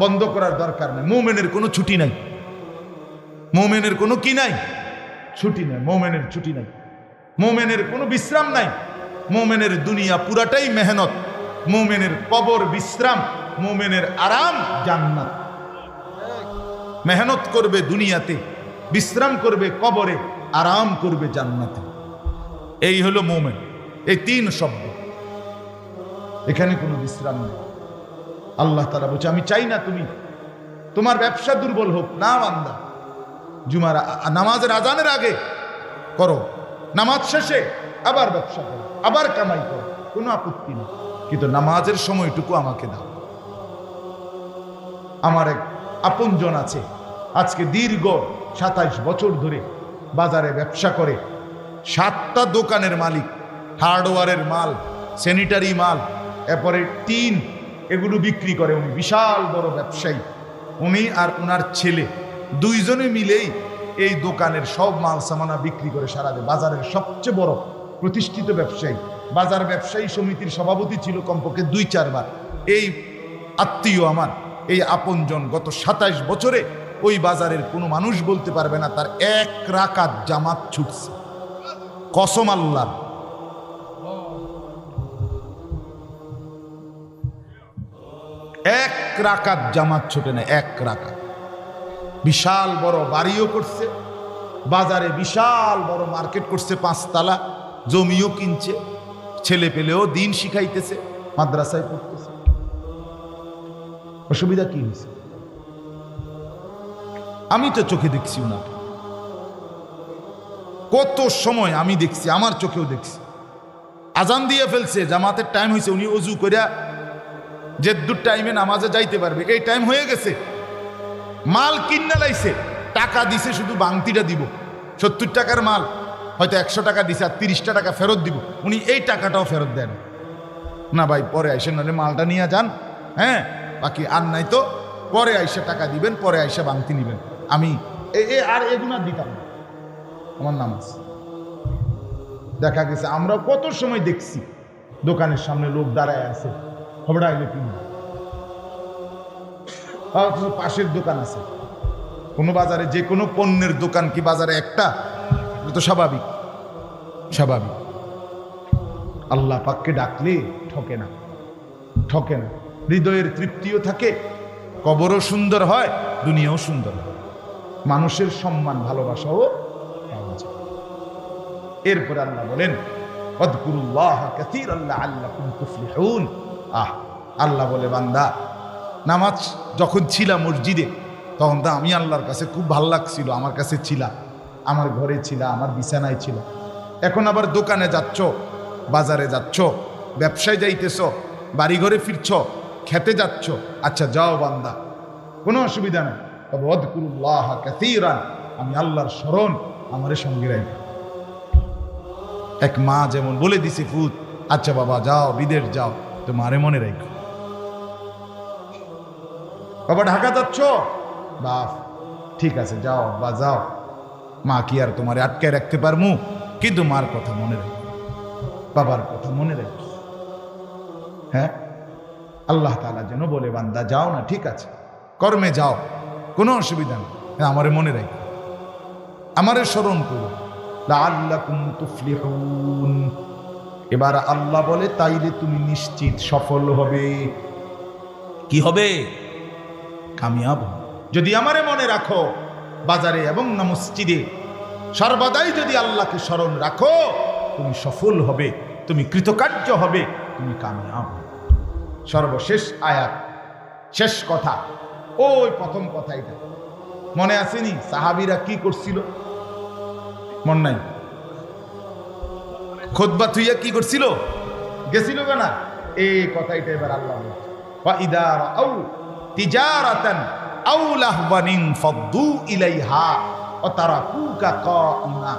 বন্ধ করার দরকার নেই। মুমিনের কোনো ছুটি নাই, মুমিনের কোনো কি নাই, ছুটি নাই। মুমিনের ছুটি নাই, মুমিনের কোনো বিশ্রাম নাই। মুমিনের দুনিয়া পুরাটাই মেহনত, মুমিনের কবর বিশ্রাম, মুমিনের আরাম জান্নাত। মেহনত করবে দুনিয়াতে, বিশ্রাম করবে কবরে, আরাম করবে জান্নাতে। এই হলো মুমিন। এই 3 শব্দ, এখানে কোনো বিশ্রাম নেই। আল্লাহ তাআলা বলছে, আমি চাই না তুমি তোমার ব্যবসা দুর্বল হোক। না বান্দা, জুমার নামাজের আজানের আগে করো, নামাজ শেষে আবার ব্যবসা করো, আবার কামাই করো, কোনো আপত্তি নেই, কিন্তু নামাজের সময়টুকু আমাকে দাও। আমার এক আপনজন আছে, আজকে দীর্ঘ 27 বছর ধরে বাজারে ব্যবসা করে, 7টা দোকানের মালিক, হার্ডওয়্যারের মাল, স্যানিটারি মাল, এরপরে টিন, এগুলো বিক্রি করে। উনি বিশাল বড় ব্যবসায়ী। উনি আর ওনার ছেলে দুইজনে মিলেই এই দোকানের সব মাল সামানা বিক্রি করে সারা দেয়। বাজারের সবচেয়ে বড় প্রতিষ্ঠিত ব্যবসায়ী, বাজার ব্যবসায়ী সমিতির সভাপতি ছিল কমপক্ষে 2-4 বার। এই আত্মীয় আমার, এই আপনজন, গত 27 বছরে ওই বাজারের কোনো মানুষ বলতে পারবে না তার 1 রাকাত জামাত ছুটছে, কসম আল্লাহ। এক রাকাত জামাত ছুটে না, 1 রাকাত। বিশাল বড় বাড়িও করছে, বাজারে বিশাল বড় মার্কেট করছে, 5 তালা, জমিও কিনছে, ছেলে পেলেও দিন শিখাইতেছে, মাদ্রাসায় পড়তেছে। অসুবিধা কি হয়েছে? আমি তো চোখে দেখছি ওনাকে, কত সময় আমি দেখছি, আমার চোখেও দেখছি। আজান দিয়ে ফেলছে, জামাতের টাইম হয়েছে, উনি অজু করিয়া যে দূর টাইমে নামাজে যাইতে পারবে এই টাইম হয়ে গেছে, মাল কিনা লাইছে, টাকা দিছে, শুধু বাংতিটা দিব। 70 টাকার মাল হয়তো 100 টাকা দিছে, আর 30টা টাকা ফেরত দিব। উনি এই টাকাটাও ফেরত দেন না। ভাই পরে আইসে, নাহলে মালটা নিয়ে যান, হ্যাঁ, বাকি আর নাই তো পরে আইসে টাকা দিবেন, পরে আইসে বাংতি নিবেন। আমি আর এগুলো দিতাম না, আমার নামাজ। দেখা গেছে আমরা কত সময় দেখছি দোকানের সামনে লোক দাঁড়ায় আছে, খবরাইলে কিনবে, পাশের দোকান আছে। কোনো বাজারে যে কোনো পণ্যের দোকান কি বাজারে একটা? এটা তো স্বাভাবিক, স্বাভাবিক। আল্লাহ পাককে ডাকলে ঠকে না, ঠকে না। হৃদয়ের তৃপ্তিও থাকে, কবরও সুন্দর হয়, দুনিয়াও সুন্দর হয়, মানুষের সম্মান ভালোবাসাও পাওয়া যায়। এরপরে আল্লাহ বলেন, আযকুরুল্লাহ কাসীরান লাআল্লাকুম তুফলিহুন। আল্লাহ বলে, বান্দা নামাজ যখন ছিলাম মসজিদে, তখন তো আমি আল্লাহর কাছে খুব ভালো লাগছিল, আমার কাছে ছিলা, আমার ঘরে ছিলা, আমার বিছানায় ছিল। এখন আবার দোকানে যাচ্ছ, বাজারে যাচ্ছ, ব্যবসায় যাইতেছ, বাড়িঘরে ফিরছ, খেতে যাচ্ছ, আচ্ছা যাও বান্দা, কোনো অসুবিধা নেই। তবে ওয়াযকুরুল্লাহ কাসীরান, আমি আল্লাহর স্মরণ আমারে সঙ্গে রাখি। এক মা যেমন বলে দিছে ফুত, আচ্ছা বাবা যাও, বিদেশ যাও, তো মারে মনে রাখো। বাবা ঢাকা যাচ্ছ, বাপ ঠিক আছে যাও বা যাও, মা কি আর তোমারে আটকায় রাখতে পারমু, কিন্তু মার কথা মনে রাখো, বাবার কথা মনে রাখো। হ্যাঁ, আল্লাহ তাআলা যেন বলে বান্দা যাও না, ঠিক আছে কর্মে যাও, কোনো অসুবিধা নেই, আমারে মনে রাখো, আমারে স্মরণ করো, লাআল্লাকুম তুফলিহুন। এবার আল্লাহ বলে তাইলে তুমি নিশ্চিত সফল হবে। কি হবে? কামিয়াব। যদি আমারে মনে রাখো, বাজারে এবং না মসজিদে সর্বদাই যদি আল্লাহকে স্মরণ রাখো, তুমি সফল হবে, তুমি কৃতকার্য হবে, তুমি কামিয়াব। সর্বশেষ আয়াত, শেষ কথা, ওই প্রথম কথা, এটা মনে আসেনি? সাহাবীরা কি করছিল? মন নাই? খুতবা থুইয়া কি করছিল? গেছিল না? এই কথাইটা এবার আল্লাহ বলছে, ওয়া ইদা রাআউ তিজারাতান আও লাহওয়ান ফাদ্দু ইলাইহা ওয়া তারাকুকা কাইমা।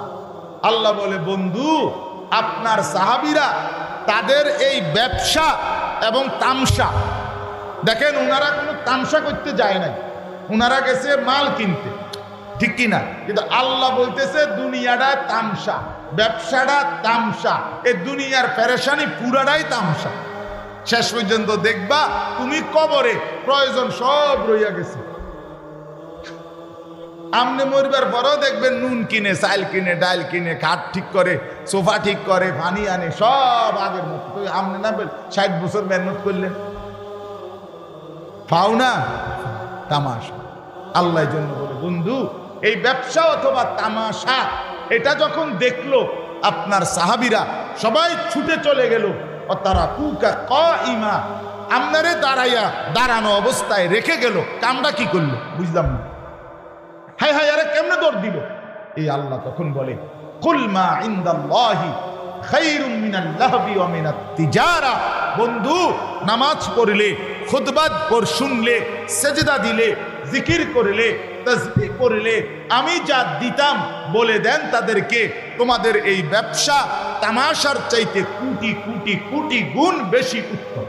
আল্লাহ বলে, বন্ধু আপনার সাহাবীরা তাদের এই ব্যবসা এবং তামসা, দেখেন উনারা কোনো তামসা করতে যায় নাই, উনারা গেছে মাল কিনতে, ঠিক কিনা? কিন্তু আল্লাহ বলতেছে দুনিয়াটা তামসা, ব্যবসাটা তামসা, এই দুনিয়ার পেরেশানি পুরাটাই তামসা। শেষ পর্যন্ত দেখবা তুমি কবরে প্রয়োজন সব রইয়া গেছে। আমনে মরবার পরও দেখবেন নুন কিনে, চাল কিনে, ডাল কিনে, খাট ঠিক করে, সোফা ঠিক করে, পানি আনে, সব আগের মতো। তো আমনে না 60 বছর মেহনত করলেন, পাও না তামাশা। আল্লাহর জন্য বলে, বন্ধু এই ব্যবসা অথবা তামাশা এটা যখন দেখলো আপনার সাহাবীরা সবাই ছুটে চলে গেল, ও তারা কুকা কাইমা, আপনারে দাঁড়াইয়া দাঁড়ানো অবস্থায় রেখে গেল, কামটা কি করলো বুঝলাম না। হাই হাই, আরে কেমনে দৌড় দিল? এই আল্লাহ তখন বলে, কুল মা ইনদাল্লাহি খায়রুম মিনাল লাহবি ওয়া মিনাত তিজারা। বন্ধু নামাজ পড়লে, খুতবা শুনলে, সেজদা দিলে, জিকির করলে, তাসবিহ করলে আমি যা দিতাম বলে দেন তাদেরকে, তোমাদের এই ব্যবসা তামাশার চাইতে কোটি কোটি কোটি গুণ বেশি উত্তম।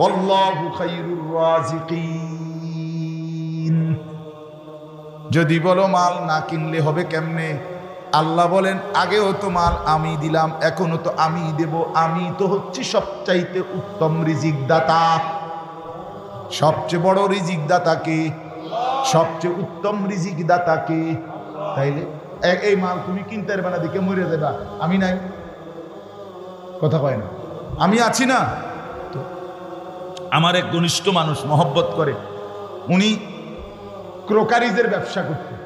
আল্লাহু খায়রুর রাজিকিন। যদি বলো মাল না কিনলে হবে কেমনে? আল্লাহ বলেন, আগেও তো মাল আমি দিলাম, এখনো তো আমি দেব, আমি তো হচ্ছি সবচাইতে উত্তম রিজিক দাতা। সবচেয়ে বড় রিজিক দাতাকে, সবচেয়ে উত্তম রিজিক দাতাকে। তাইলে এই মাল তুমি কিনতে পারবে না, দিকে মরে যাবা, আমি নাই, কথা কয় না, আমি আছি না। তো আমার এক ঘনিষ্ঠ মানুষ মহব্বত করে, উনি ক্রোকারিজের ব্যবসা করতেন।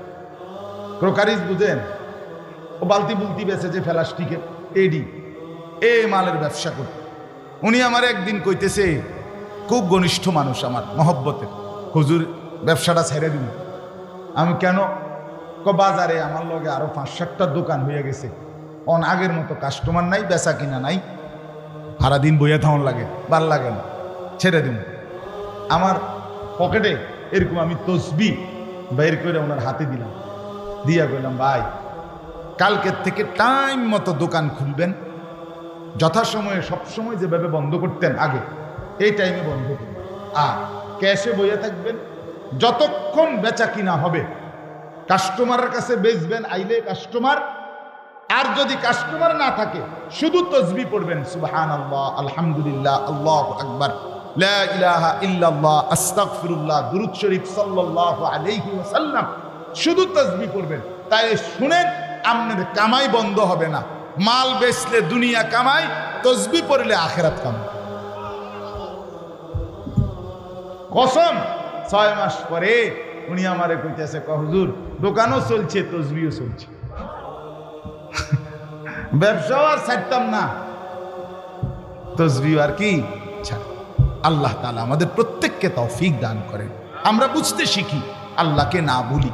ক্রোকারিজ বুঝেন? ও বালতি বুলতি বেচে যে প্লাস্টিকের, এডি এই মালের ব্যবসা করত। উনি আমার একদিন কইতেছে, খুব ঘনিষ্ঠ মানুষ আমার মহব্বতের, হুজুর ব্যবসাটা ছেড়ে দিন। আমি কেন? বাজারে আমার লগে আরো 5-7টা দোকান হয়ে গেছে, অন আগের মতো কাস্টমার নাই, বেচা কিনা নাই, সারাদিন বইয়া থাউন লাগে, ভাল লাগে না, ছেড়ে দিন। আমার পকেটে এরকম আমি তসবিহ বের করে ওনার হাতে দিলাম, দিয়া কইলাম, ভাই কালকের থেকে টাইম মতো দোকান খুলবেন, যথাসময়ে সবসময় যেভাবে বন্ধ করতেন আগে, এই টাইমে বন্ধ করবেন, আর ক্যাশে বইয়া থাকবেন, যতক্ষণ বেচা কিনা হবে কাস্টমারের কাছে বেচবেন, আইলে কাস্টমার, আর যদি কাস্টমার না থাকে শুধু তসবিহ পড়বেন, সুবহানাল্লাহ, আলহামদুলিল্লাহ, আল্লাহু আকবার, লা ইলাহা ইল্লাল্লাহ, আস্তাগফিরুল্লাহ, দুরূদ শরীফ সাল্লাল্লাহু আলাইহি ওয়াসাল্লাম, শুধু তসবিহ পড়বেন। তাই শুনেন, আপনাদের কামাই বন্ধ হবে না। মাল বেচলে দুনিয়া কামাই, তসবিহ পড়লে আখিরাত কামাই। কসম। 6 মাস পরে উনি আমারে কইতেছে, হুজুর দোকানও চলছে, তসবিহও চলছে, ব্যবসাও আর ছাড়তাম না, তসবিহ আর কি ছাড়। আল্লাহ তাআলা আমাদের প্রত্যেককে তৌফিক দান করেন, আমরা বুঝতে শিখি, আল্লাহকে না ভুলি।